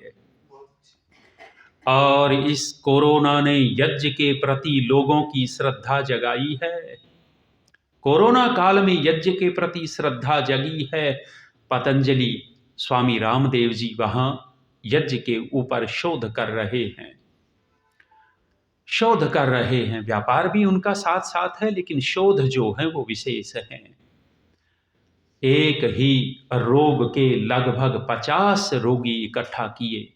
Speaker 1: और इस कोरोना ने यज्ञ के प्रति लोगों की श्रद्धा जगाई है। कोरोना काल में यज्ञ के प्रति श्रद्धा जगी है। पतंजलि स्वामी रामदेव जी वहां यज्ञ के ऊपर शोध कर रहे हैं। शोध कर रहे हैं, व्यापार भी उनका साथ साथ है, लेकिन शोध जो है वो विशेष है। एक ही रोग के लगभग 50 रोगी इकट्ठा किए।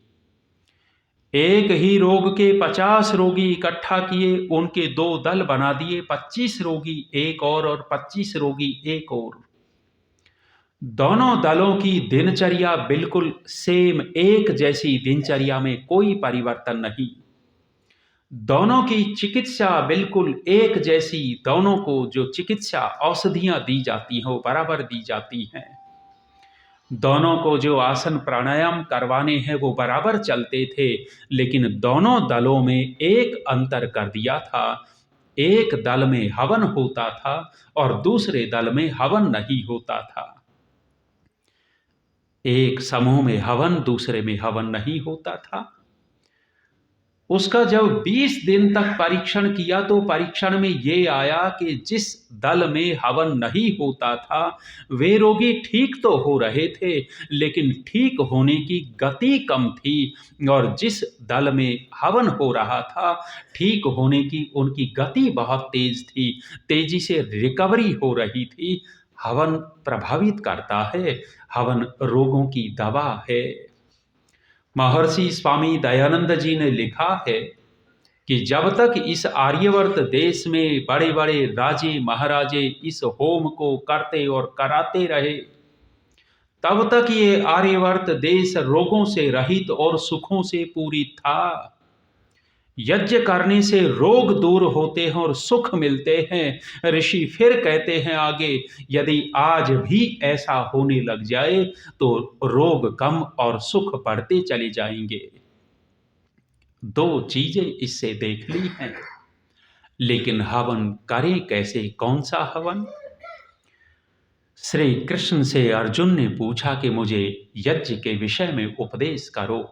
Speaker 1: एक ही रोग के 50 रोगी इकट्ठा किए, उनके 2 दल बना दिए, 25 रोगी एक और 25 रोगी एक और। दोनों दलों की दिनचर्या बिल्कुल सेम, एक जैसी दिनचर्या में कोई परिवर्तन नहीं। दोनों की चिकित्सा बिल्कुल एक जैसी, दोनों को जो चिकित्सा औषधियां दी जाती हैं वो बराबर दी जाती हैं। दोनों को जो आसन प्राणायाम करवाने हैं वो बराबर चलते थे, लेकिन दोनों दलों में एक अंतर कर दिया था। एक दल में हवन होता था और दूसरे दल में हवन नहीं होता था। एक समूह में हवन, दूसरे में हवन नहीं होता था। उसका जब 20 दिन तक परीक्षण किया तो परीक्षण में ये आया कि जिस दल में हवन नहीं होता था वे रोगी ठीक तो हो रहे थे, लेकिन ठीक होने की गति कम थी, और जिस दल में हवन हो रहा था ठीक होने की उनकी गति बहुत तेज थी, तेजी से रिकवरी हो रही थी। हवन प्रभावित करता है, हवन रोगों की दवा है। महर्षि स्वामी दयानंद जी ने लिखा है कि जब तक इस आर्यवर्त देश में बड़े बड़े राजे महाराजे इस होम को करते और कराते रहे, तब तक ये आर्यवर्त देश रोगों से रहित और सुखों से पूरित था। यज्ञ करने से रोग दूर होते हैं और सुख मिलते हैं। ऋषि फिर कहते हैं आगे, यदि आज भी ऐसा होने लग जाए तो रोग कम और सुख बढ़ते चले जाएंगे। 2 चीजें इससे देख ली हैं, लेकिन हवन करें कैसे, कौन सा हवन? श्री कृष्ण से अर्जुन ने पूछा कि मुझे यज्ञ के विषय में उपदेश करो।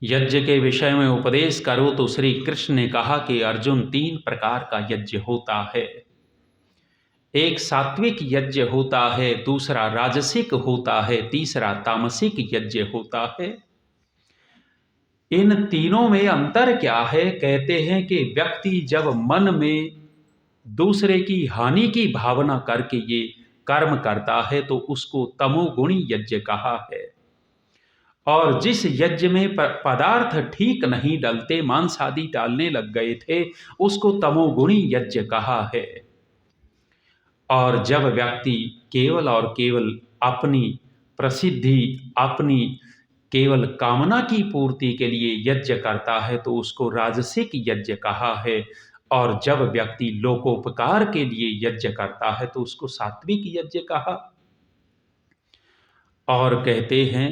Speaker 1: यज्ञ के विषय में उपदेश करो तो श्री कृष्ण ने कहा कि अर्जुन 3 प्रकार का यज्ञ होता है। एक सात्विक यज्ञ होता है, दूसरा राजसिक होता है, तीसरा तामसिक यज्ञ होता है। इन तीनों में अंतर क्या है? कहते हैं कि व्यक्ति जब मन में दूसरे की हानि की भावना करके ये कर्म करता है तो उसको तमोगुणी यज्ञ कहा है। और जिस यज्ञ में पदार्थ ठीक नहीं डलते, मांस आदि डालने लग गए थे, उसको तमोगुणी यज्ञ कहा है। और जब व्यक्ति केवल और केवल अपनी प्रसिद्धि, अपनी केवल कामना की पूर्ति के लिए यज्ञ करता है तो उसको राजसिक यज्ञ कहा है। और जब व्यक्ति लोकोपकार के लिए यज्ञ करता है तो उसको सात्विक यज्ञ कहा। और कहते हैं,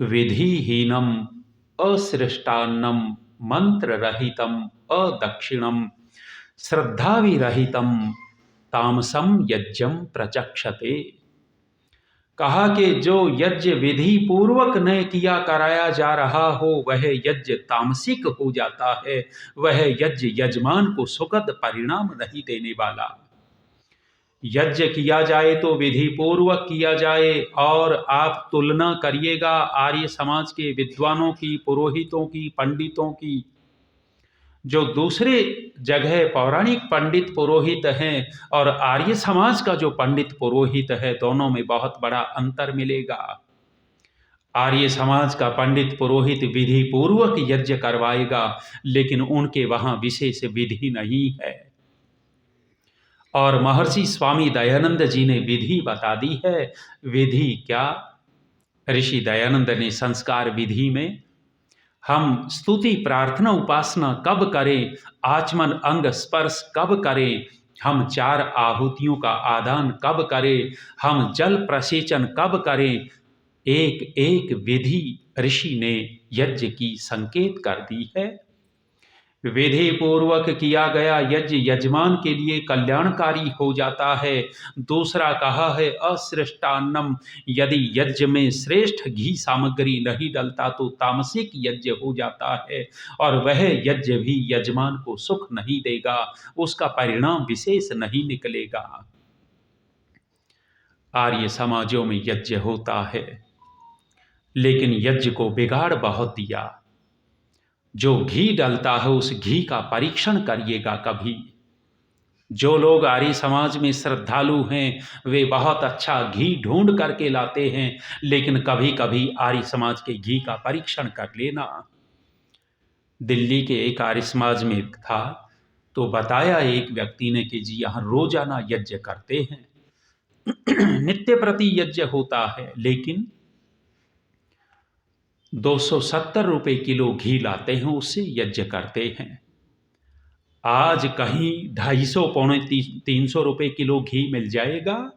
Speaker 1: विधिहीनम असृष्टान्नम मंत्र रहितम अदक्षिणम श्रद्धाविरहितम तामसम यज्ञम प्रचक्षते। कहा कि जो यज्ञ विधि पूर्वक न किया कराया जा रहा हो वह यज्ञ तामसिक हो जाता है, वह यज्ञ यजमान को सुखद परिणाम नहीं देने वाला। यज्ञ किया जाए तो विधि पूर्वक किया जाए। और आप तुलना करिएगा आर्य समाज के विद्वानों की, पुरोहितों की, पंडितों की, जो दूसरे जगह पौराणिक पंडित पुरोहित हैं और आर्य समाज का जो पंडित पुरोहित है, दोनों में बहुत बड़ा अंतर मिलेगा। आर्य समाज का पंडित पुरोहित विधि पूर्वक यज्ञ करवाएगा, लेकिन उनके वहां विशेष विधि नहीं है। और महर्षि स्वामी दयानंद जी ने विधि बता दी है। विधि क्या? ऋषि दयानंद ने संस्कार विधि में हम स्तुति प्रार्थना उपासना कब करें, आचमन अंग स्पर्श कब करें, हम 4 आहुतियों का आदान कब करें, हम जल प्रसेचन कब करें, एक एक विधि ऋषि ने यज्ञ की संकेत कर दी है। विधि पूर्वक किया गया यज्ञ यजमान के लिए कल्याणकारी हो जाता है। दूसरा कहा है अश्रेष्टान्नम, यदि यज्ञ में श्रेष्ठ घी सामग्री नहीं डलता तो तामसिक यज्ञ हो जाता है और वह यज्ञ भी यजमान को सुख नहीं देगा, उसका परिणाम विशेष नहीं निकलेगा। आर्य समाजों में यज्ञ होता है, लेकिन यज्ञ को बिगाड़ बहुत दिया। जो घी डलता है उस घी का परीक्षण करिएगा कभी। जो लोग आर्य समाज में श्रद्धालु हैं वे बहुत अच्छा घी ढूंढ करके लाते हैं, लेकिन कभी कभी आर्य समाज के घी का परीक्षण कर लेना। दिल्ली के एक आर्य समाज में था तो बताया एक व्यक्ति ने कि जी यहाँ रोजाना यज्ञ करते हैं नित्य प्रति यज्ञ होता है, लेकिन 270 रुपए किलो घी लाते हैं, उससे यज्ञ करते हैं। आज कहीं 250 पौने 300 रुपए किलो घी मिल जाएगा।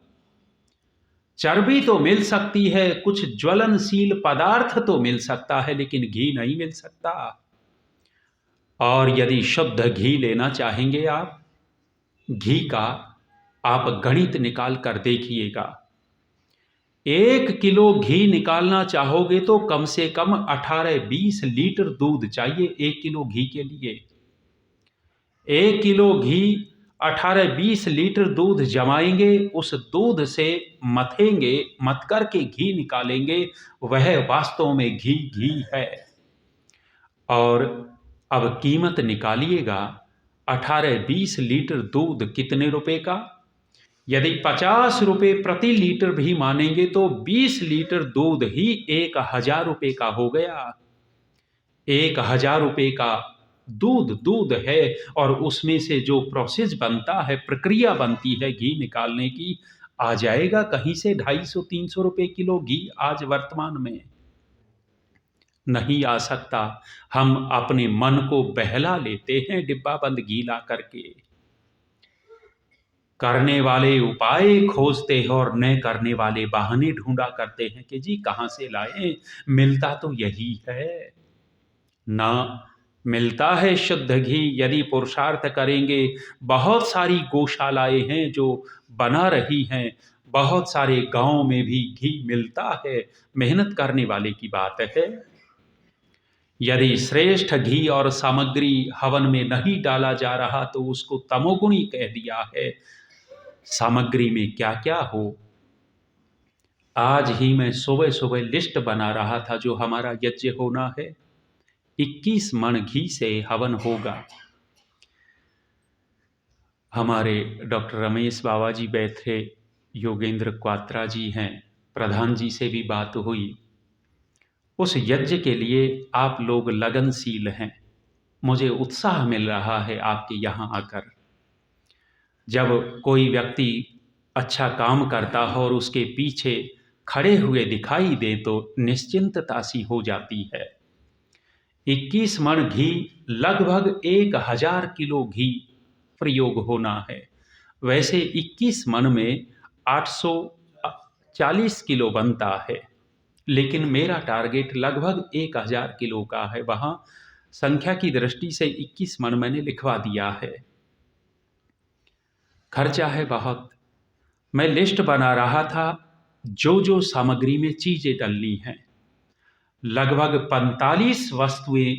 Speaker 1: चर्बी तो मिल सकती है, कुछ ज्वलनशील पदार्थ तो मिल सकता है, लेकिन घी नहीं मिल सकता। और यदि शुद्ध घी लेना चाहेंगे आप, घी का आप गणित निकाल कर देखिएगा। 1 किलो घी निकालना चाहोगे तो कम से कम 18-20 लीटर दूध चाहिए 1 किलो घी के लिए। 1 किलो घी 18-20 लीटर दूध जमाएंगे, उस दूध से मथेंगे, मथ करके घी निकालेंगे, वह वास्तव में घी है। और अब कीमत निकालिएगा, 18-20 लीटर दूध कितने रुपए का? यदि 50 रुपए प्रति लीटर भी मानेंगे तो 20 लीटर दूध ही 1000 रुपए का हो गया। 1000 रुपए का दूध है, और उसमें से जो प्रोसेस बनता है, प्रक्रिया बनती है घी निकालने की, आ जाएगा कहीं से 250-300 रुपए किलो घी आज वर्तमान में? नहीं आ सकता। हम अपने मन को बहला लेते हैं डिब्बा बंद घी ला करके। करने वाले उपाय खोजते हैं और न करने वाले बहाने ढूंढा करते हैं कि जी कहां से लाएं, मिलता तो यही है ना। मिलता है शुद्ध घी, यदि पुरुषार्थ करेंगे। बहुत सारी गौशालाएं हैं जो बना रही हैं, बहुत सारे गांवों में भी घी मिलता है, मेहनत करने वाले की बात है। यदि श्रेष्ठ घी और सामग्री हवन में नहीं डाला जा रहा तो उसको तमोगुणी कह दिया है। सामग्री में क्या क्या हो, आज ही मैं सुबह सुबह लिस्ट बना रहा था जो हमारा यज्ञ होना है। 21 मन घी से हवन होगा। हमारे डॉक्टर रमेश बाबा जी बैठे, योगेंद्र क्वात्रा जी हैं, प्रधान जी से भी बात हुई। उस यज्ञ के लिए आप लोग लगनशील हैं, मुझे उत्साह मिल रहा है आपके यहाँ आकर। जब कोई व्यक्ति अच्छा काम करता है और उसके पीछे खड़े हुए दिखाई दे तो निश्चिंतता सी हो जाती है। 21 मन घी, लगभग 1000 किलो घी प्रयोग होना है। वैसे 21 मन में 840 किलो बनता है, लेकिन मेरा टारगेट लगभग 1000 किलो का है। वहाँ संख्या की दृष्टि से 21 मन मैंने लिखवा दिया है। खर्चा है बहुत। मैं लिस्ट बना रहा था जो जो सामग्री में चीजें डलनी हैं। लगभग 45 वस्तुएं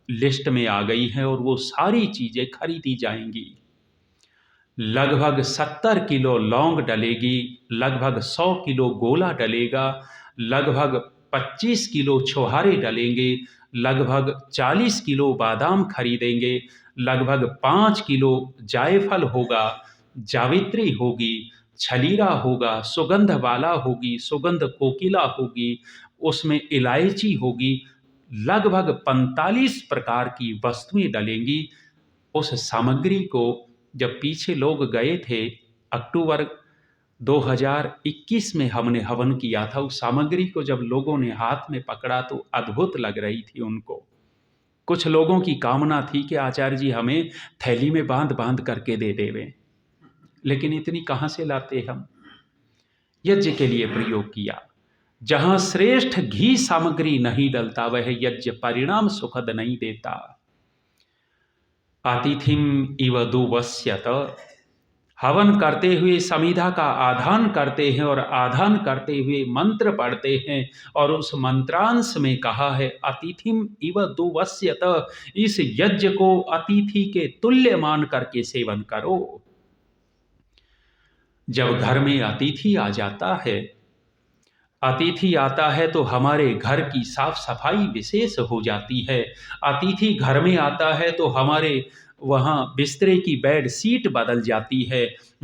Speaker 1: लिस्ट में आ गई हैं और वो सारी चीजें खरीदी जाएंगी। लगभग 70 किलो लौंग डलेगी, लगभग 100 किलो गोला डलेगा, लगभग 25 किलो छोहारे डलेंगे, लगभग 40 किलो बादाम खरीदेंगे, लगभग 5 किलो जायफल होगा, जावित्री होगी, छलीरा होगा, सुगंध वाला होगी, सुगंध कोकिला होगी, उसमें इलायची होगी। लगभग 45 प्रकार की वस्तुएं डलेंगी। उस सामग्री को जब पीछे लोग गए थे, अक्टूबर 2021 में हमने हवन किया था, उस सामग्री को जब लोगों ने हाथ में पकड़ा तो अद्भुत लग रही थी उनको। कुछ लोगों की कामना थी कि आचार्य जी हमें थैली में बांध बांध करके दे देवें, लेकिन इतनी कहाँ से लाते हम। यज्ञ के लिए प्रयोग किया। जहां श्रेष्ठ घी सामग्री नहीं डलता वह यज्ञ परिणाम सुखद नहीं देता। अतिथिम इव दुवस्यत, हवन करते हुए समिधा का आधान करते हैं और आधान करते हुए मंत्र पढ़ते हैं, और उस मंत्रांश में कहा है अतिथिम इव दुवस्यत, इस यज्ञ को अतिथि के तुल्य मान करके सेवन करो। जब घर में अतिथि आ जाता है, अतिथि आता है तो हमारे घर की साफ सफाई विशेष हो जाती है। अतिथि घर में आता है तो हमारे वहाँ बिस्तरे की बेड सीट बदल जाती है।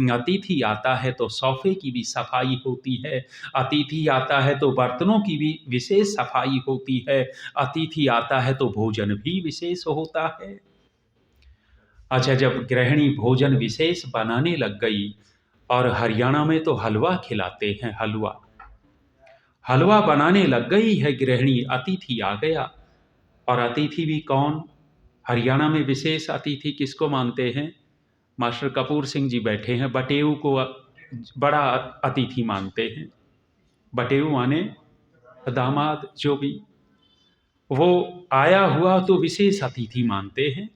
Speaker 1: अतिथि आता है तो सोफे की भी सफाई होती है। अतिथि आता है तो बर्तनों की भी विशेष सफाई होती है। अतिथि आता है तो भोजन भी विशेष होता है। अच्छा, जब गृहिणी भोजन विशेष बनाने लग गई, और हरियाणा में तो हलवा खिलाते हैं, हलवा बनाने लग गई है गृहिणी, अतिथि आ गया। और अतिथि भी कौन? हरियाणा में विशेष अतिथि किसको मानते हैं? मास्टर कपूर सिंह जी बैठे हैं, बटेऊ को बड़ा अतिथि मानते हैं। बटेऊ माने दामाद, जो भी वो आया हुआ तो विशेष अतिथि मानते हैं।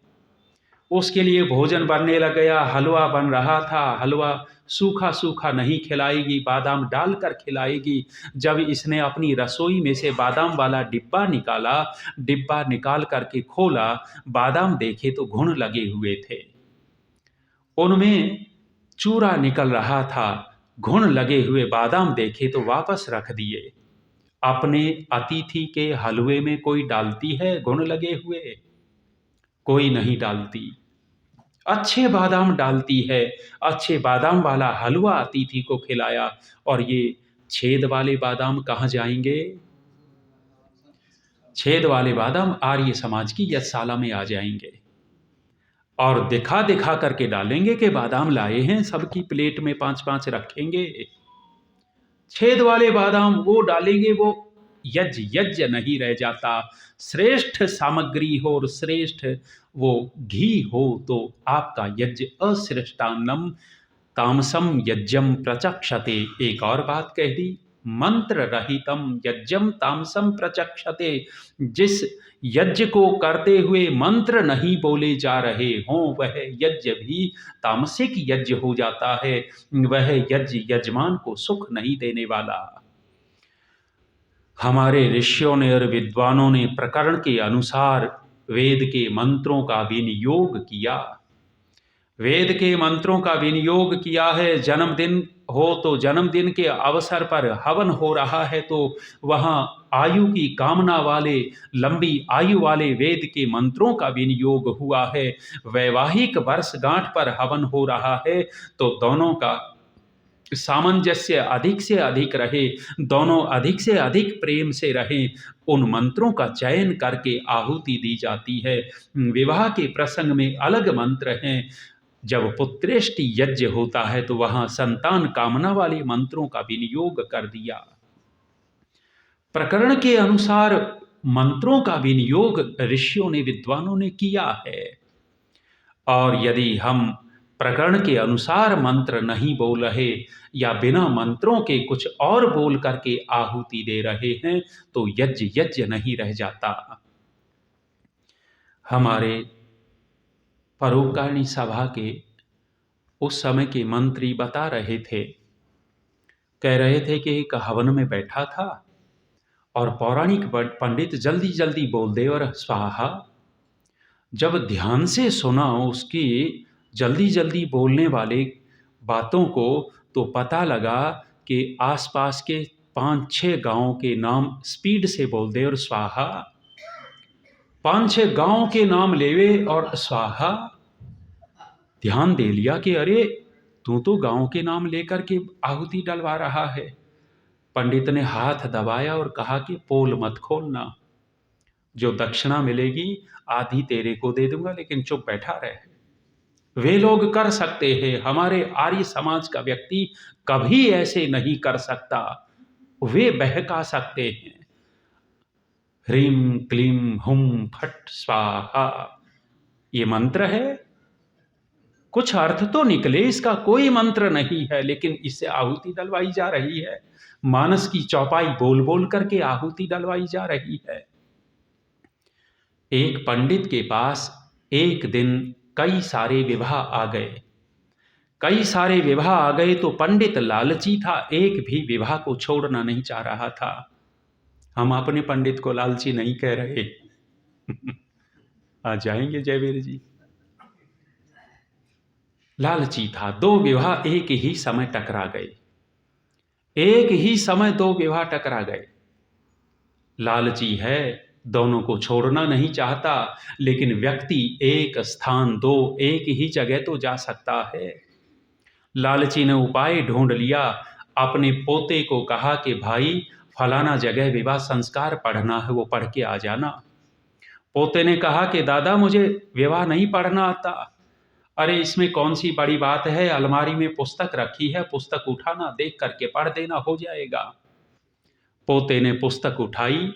Speaker 1: उसके लिए भोजन बनने लग गया, हलवा बन रहा था। हलवा सूखा सूखा नहीं खिलाएगी, बादाम डालकर खिलाएगी। जब इसने अपनी रसोई में से बादाम वाला डिब्बा निकाला, डिब्बा निकाल करके खोला, बादाम देखे तो घुन लगे हुए थे, उनमें चूरा निकल रहा था। घुन लगे हुए बादाम देखे तो वापस रख दिए। अपने अतिथि के हलवे में कोई डालती है घुन लगे हुए? कोई नहीं डालती। अच्छे बादाम डालती है। अच्छे बादाम वाला हलवा अतिथि को खिलाया, और ये छेद वाले बादाम कहाँ जाएंगे? छेद वाले बादाम आर्य समाज की यशशाला में आ जाएंगे, और दिखा दिखा करके डालेंगे कि बादाम लाए हैं, सबकी प्लेट में 5-5 रखेंगे। छेद वाले बादाम वो डालेंगे, वो यज्ञ नहीं रह जाता। श्रेष्ठ सामग्री हो और श्रेष्ठ वो घी हो तो आपका यज्ञ अश्रेष्टान्नम तामसम यज्ञम प्रचक्षते। एक और बात कह दी, मंत्र रहितम यज्ञम तामसम प्रचक्षते। जिस यज्ञ को करते हुए मंत्र नहीं बोले जा रहे हों वह यज्ञ भी तामसिक यज्ञ हो जाता है। वह यज्ञ यजमान को सुख नहीं देने वाला। हमारे ऋषियों ने और विद्वानों ने प्रकरण के अनुसार वेद के मंत्रों का विनियोग किया। वेद के मंत्रों का विनियोग किया है। जन्मदिन हो तो जन्मदिन के अवसर पर हवन हो रहा है तो वहाँ आयु की कामना वाले, लंबी आयु वाले वेद के मंत्रों का विनियोग हुआ है। वैवाहिक वर्षगांठ पर हवन हो रहा है तो दोनों का सामंजस्य अधिक से अधिक रहे, दोनों अधिक से अधिक प्रेम से रहें, उन मंत्रों का चयन करके आहुति दी जाती है। विवाह के प्रसंग में अलग मंत्र हैं। जब पुत्रेष्टि यज्ञ होता है तो वहां संतान कामना वाले मंत्रों का विनियोग कर दिया। प्रकरण के अनुसार मंत्रों का विनियोग ऋषियों ने, विद्वानों ने किया है। और यदि हम प्रकरण के अनुसार मंत्र नहीं बोल रहे या बिना मंत्रों के कुछ और बोल करके आहुति दे रहे हैं तो यज्ञ नहीं रह जाता। हमारे परोपकारिणी सभा के उस समय के मंत्री बता रहे थे, कह रहे थे कि एक हवन में बैठा था और पौराणिक पंडित जल्दी जल्दी बोल दे और स्वाहा। जब ध्यान से सुना उसकी जल्दी जल्दी बोलने वाले बातों को तो पता लगा कि आसपास के 5-6 गांवों के नाम स्पीड से बोल दे और स्वाहा। 5-6 गांवों के नाम लेवे और स्वाहा। ध्यान दे लिया कि अरे तू तो गांव के नाम लेकर के आहुति डलवा रहा है। पंडित ने हाथ दबाया और कहा कि पोल मत खोलना, जो दक्षिणा मिलेगी आधी तेरे को दे दूंगा, लेकिन चुप बैठा रहे। वे लोग कर सकते हैं, हमारे आर्य समाज का व्यक्ति कभी ऐसे नहीं कर सकता। वे बहका सकते हैं। ह्रीं क्लीं हुं फट स्वाहा, ये मंत्र है। कुछ अर्थ तो निकले, इसका कोई मंत्र नहीं है, लेकिन इससे आहुति डलवाई जा रही है। मानस की चौपाई बोल बोल करके आहुति डलवाई जा रही है। एक पंडित के पास एक दिन कई सारे विवाह आ गए। कई सारे विवाह आ गए तो पंडित लालची था, एक भी विवाह को छोड़ना नहीं चाह रहा था। हम अपने पंडित को लालची नहीं कह रहे। आ जाएंगे जयवीर जी। लालची था, दो विवाह एक ही समय टकरा गए। एक ही समय दो विवाह टकरा गए। लालची है, दोनों को छोड़ना नहीं चाहता, लेकिन व्यक्ति एक स्थान दो एक ही जगह तो जा सकता है। लालची ने उपाय ढूंढ लिया। अपने पोते को कहा कि भाई फलाना जगह विवाह संस्कार पढ़ना है, वो पढ़ के आ जाना। पोते ने कहा कि दादा मुझे विवाह नहीं पढ़ना आता। अरे इसमें कौन सी बड़ी बात है, अलमारी में पुस्तक रखी है, पुस्तक उठाना, देख करके पढ़ देना, हो जाएगा। पोते ने पुस्तक उठाई,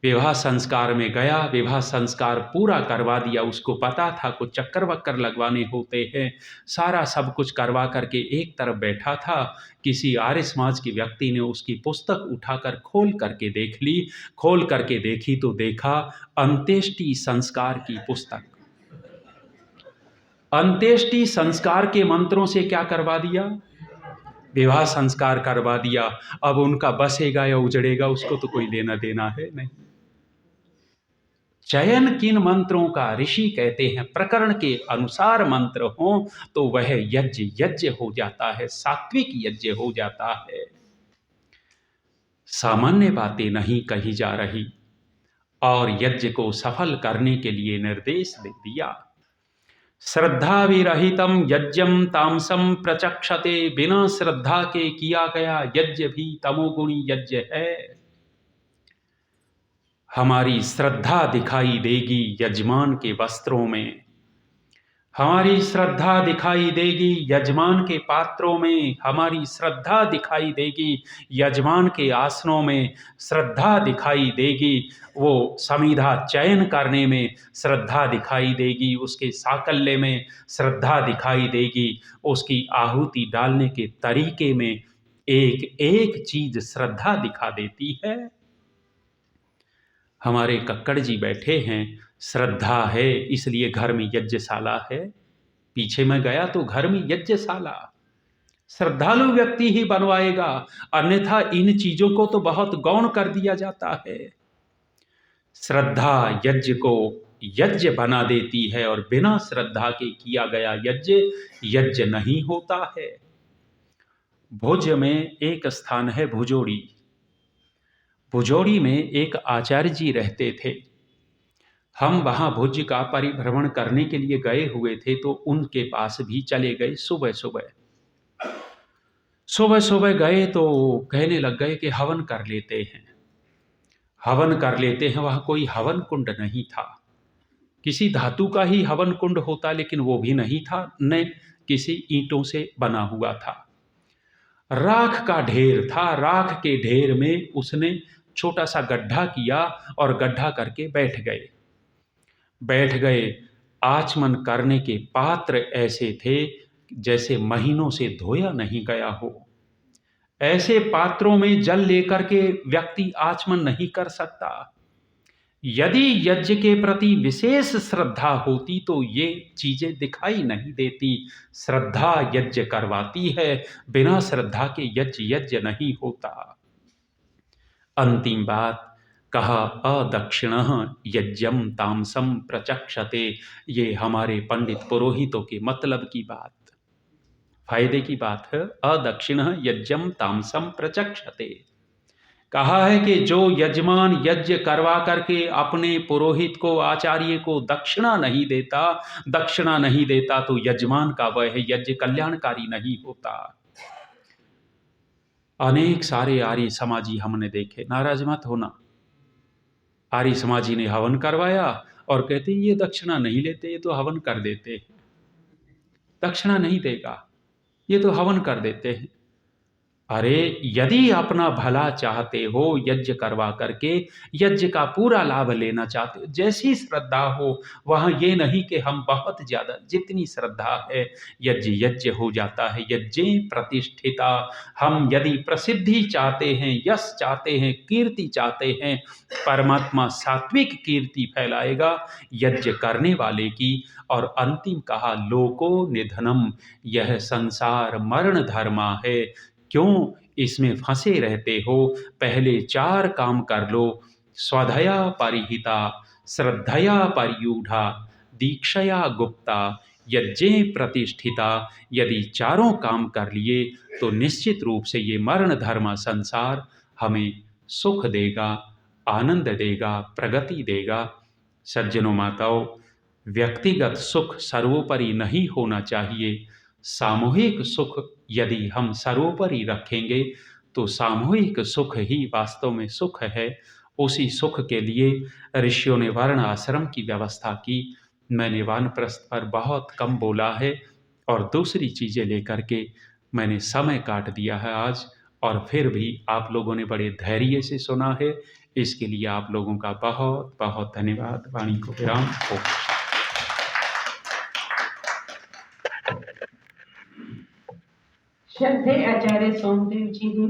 Speaker 1: विवाह संस्कार में गया, विवाह संस्कार पूरा करवा दिया। उसको पता था कुछ चक्कर वक्कर लगवाने होते हैं, सारा सब कुछ करवा करके एक तरफ बैठा था। किसी आर्य समाज के व्यक्ति ने उसकी पुस्तक उठाकर खोल करके देख ली। खोल करके देखी तो देखा अंत्येष्टि संस्कार की पुस्तक। अंत्येष्टि संस्कार के मंत्रों से क्या करवा दिया? विवाह संस्कार करवा दिया। अब उनका बसेगा या उजड़ेगा उसको तो कोई लेना देना है नहीं। चयन किन मंत्रों का, ऋषि कहते हैं प्रकरण के अनुसार मंत्र हो तो वह यज्ञ यज्ञ हो जाता है, सात्विक यज्ञ हो जाता है। सामान्य बातें नहीं कही जा रही और यज्ञ को सफल करने के लिए निर्देश दे दिया। श्रद्धा विरहितम यज्ञम तामसम प्रचक्षते, बिना श्रद्धा के किया गया यज्ञ भी तमोगुणी यज्ञ है। हमारी श्रद्धा दिखाई देगी यजमान के वस्त्रों में, हमारी श्रद्धा दिखाई देगी यजमान के पात्रों में, हमारी श्रद्धा दिखाई देगी यजमान के आसनों में, श्रद्धा दिखाई देगी वो समिधा चयन करने में, श्रद्धा दिखाई देगी उसके साकल्य में, श्रद्धा दिखाई देगी उसकी आहुति डालने के तरीके में। एक एक चीज श्रद्धा दिखा देती है। हमारे कक्कड़ जी बैठे हैं, श्रद्धा है इसलिए घर में यज्ञशाला है। पीछे मैं गया तो घर में यज्ञशाला श्रद्धालु व्यक्ति ही बनवाएगा, अन्यथा इन चीजों को तो बहुत गौण कर दिया जाता है। श्रद्धा यज्ञ को यज्ञ बना देती है और बिना श्रद्धा के किया गया यज्ञ यज्ञ नहीं होता है। भुज में एक स्थान है भुजोड़ी। भुजोड़ी में एक आचार्य जी रहते थे। हम वहाँ भुज का परिभ्रमण करने के लिए गए हुए थे तो उनके पास भी चले गए। सुबह सुबह गए तो कहने लग गए कि हवन कर लेते हैं, हवन कर लेते हैं। वहाँ कोई हवन कुंड नहीं था, किसी धातु का ही हवन कुंड होता, लेकिन वो भी नहीं था, न किसी ईंटों से बना हुआ था। राख का ढेर था, राख के ढेर में उसने छोटा सा गड्ढा किया और गड्ढा करके बैठ गए। आचमन करने के पात्र ऐसे थे जैसे महीनों से धोया नहीं गया हो। ऐसे पात्रों में जल लेकर के व्यक्ति आचमन नहीं कर सकता। यदि यज्ञ के प्रति विशेष श्रद्धा होती तो ये चीजें दिखाई नहीं देती। श्रद्धा यज्ञ करवाती है, बिना श्रद्धा के यज्ञ नहीं होता। अंतिम बात कहा अदक्षिणः यज्ञम तामसम प्रचक्षते। ये हमारे पंडित पुरोहितों के मतलब की बात, फायदे की बात है। अदक्षिणः यज्ञम तामसम प्रचक्षते, कहा है कि जो यजमान यज्ञ करवा करके अपने पुरोहित को, आचार्य को दक्षिणा नहीं देता तो यजमान का वह यज्ञ कल्याणकारी नहीं होता। अनेक सारे आर्य समाजी हमने देखे, नाराज मत होना। आर्य समाजी ने हवन करवाया और कहते ये दक्षिणा नहीं लेते, ये तो हवन कर देते हैं। दक्षिणा नहीं देगा, ये तो हवन कर देते हैं। अरे यदि अपना भला चाहते हो, यज्ञ करवा करके यज्ञ का पूरा लाभ लेना चाहते हो, जैसी श्रद्धा हो, वहाँ ये नहीं कि हम बहुत ज़्यादा, जितनी श्रद्धा है यज्ञ यज्ञ हो जाता है। यज्ञे प्रतिष्ठिता, हम यदि प्रसिद्धि चाहते हैं, यश चाहते हैं, कीर्ति चाहते हैं, परमात्मा सात्विक कीर्ति फैलाएगा यज्ञ करने वाले की। और अंतिम कहा लोको निधनम, यह संसार मरण धर्मा है। क्यों इसमें फंसे रहते हो? पहले 4 काम कर लो। स्वधया परिहिता, श्रद्धया परियूढ़ा, दीक्षया गुप्ता, यज्ञे प्रतिष्ठिता। यदि चारों काम कर लिए तो निश्चित रूप से ये मरण धर्म संसार हमें सुख देगा, आनंद देगा, प्रगति देगा। सज्जनों माताओं, व्यक्तिगत सुख सर्वोपरि नहीं होना चाहिए। सामूहिक सुख यदि हम सर्वोपरि रखेंगे तो सामूहिक सुख ही वास्तव में सुख है। उसी सुख के लिए ऋषियों ने वर्ण आश्रम की व्यवस्था की। मैंने वानप्रस्थ पर बहुत कम बोला है और दूसरी चीज़ें लेकर के मैंने समय काट दिया है आज, और फिर भी आप लोगों ने बड़े धैर्य से सुना है। इसके लिए आप लोगों का बहुत बहुत धन्यवाद। वाणी को विराम हो।
Speaker 2: श्रद्धेय आचार्य सोमदेव जी ने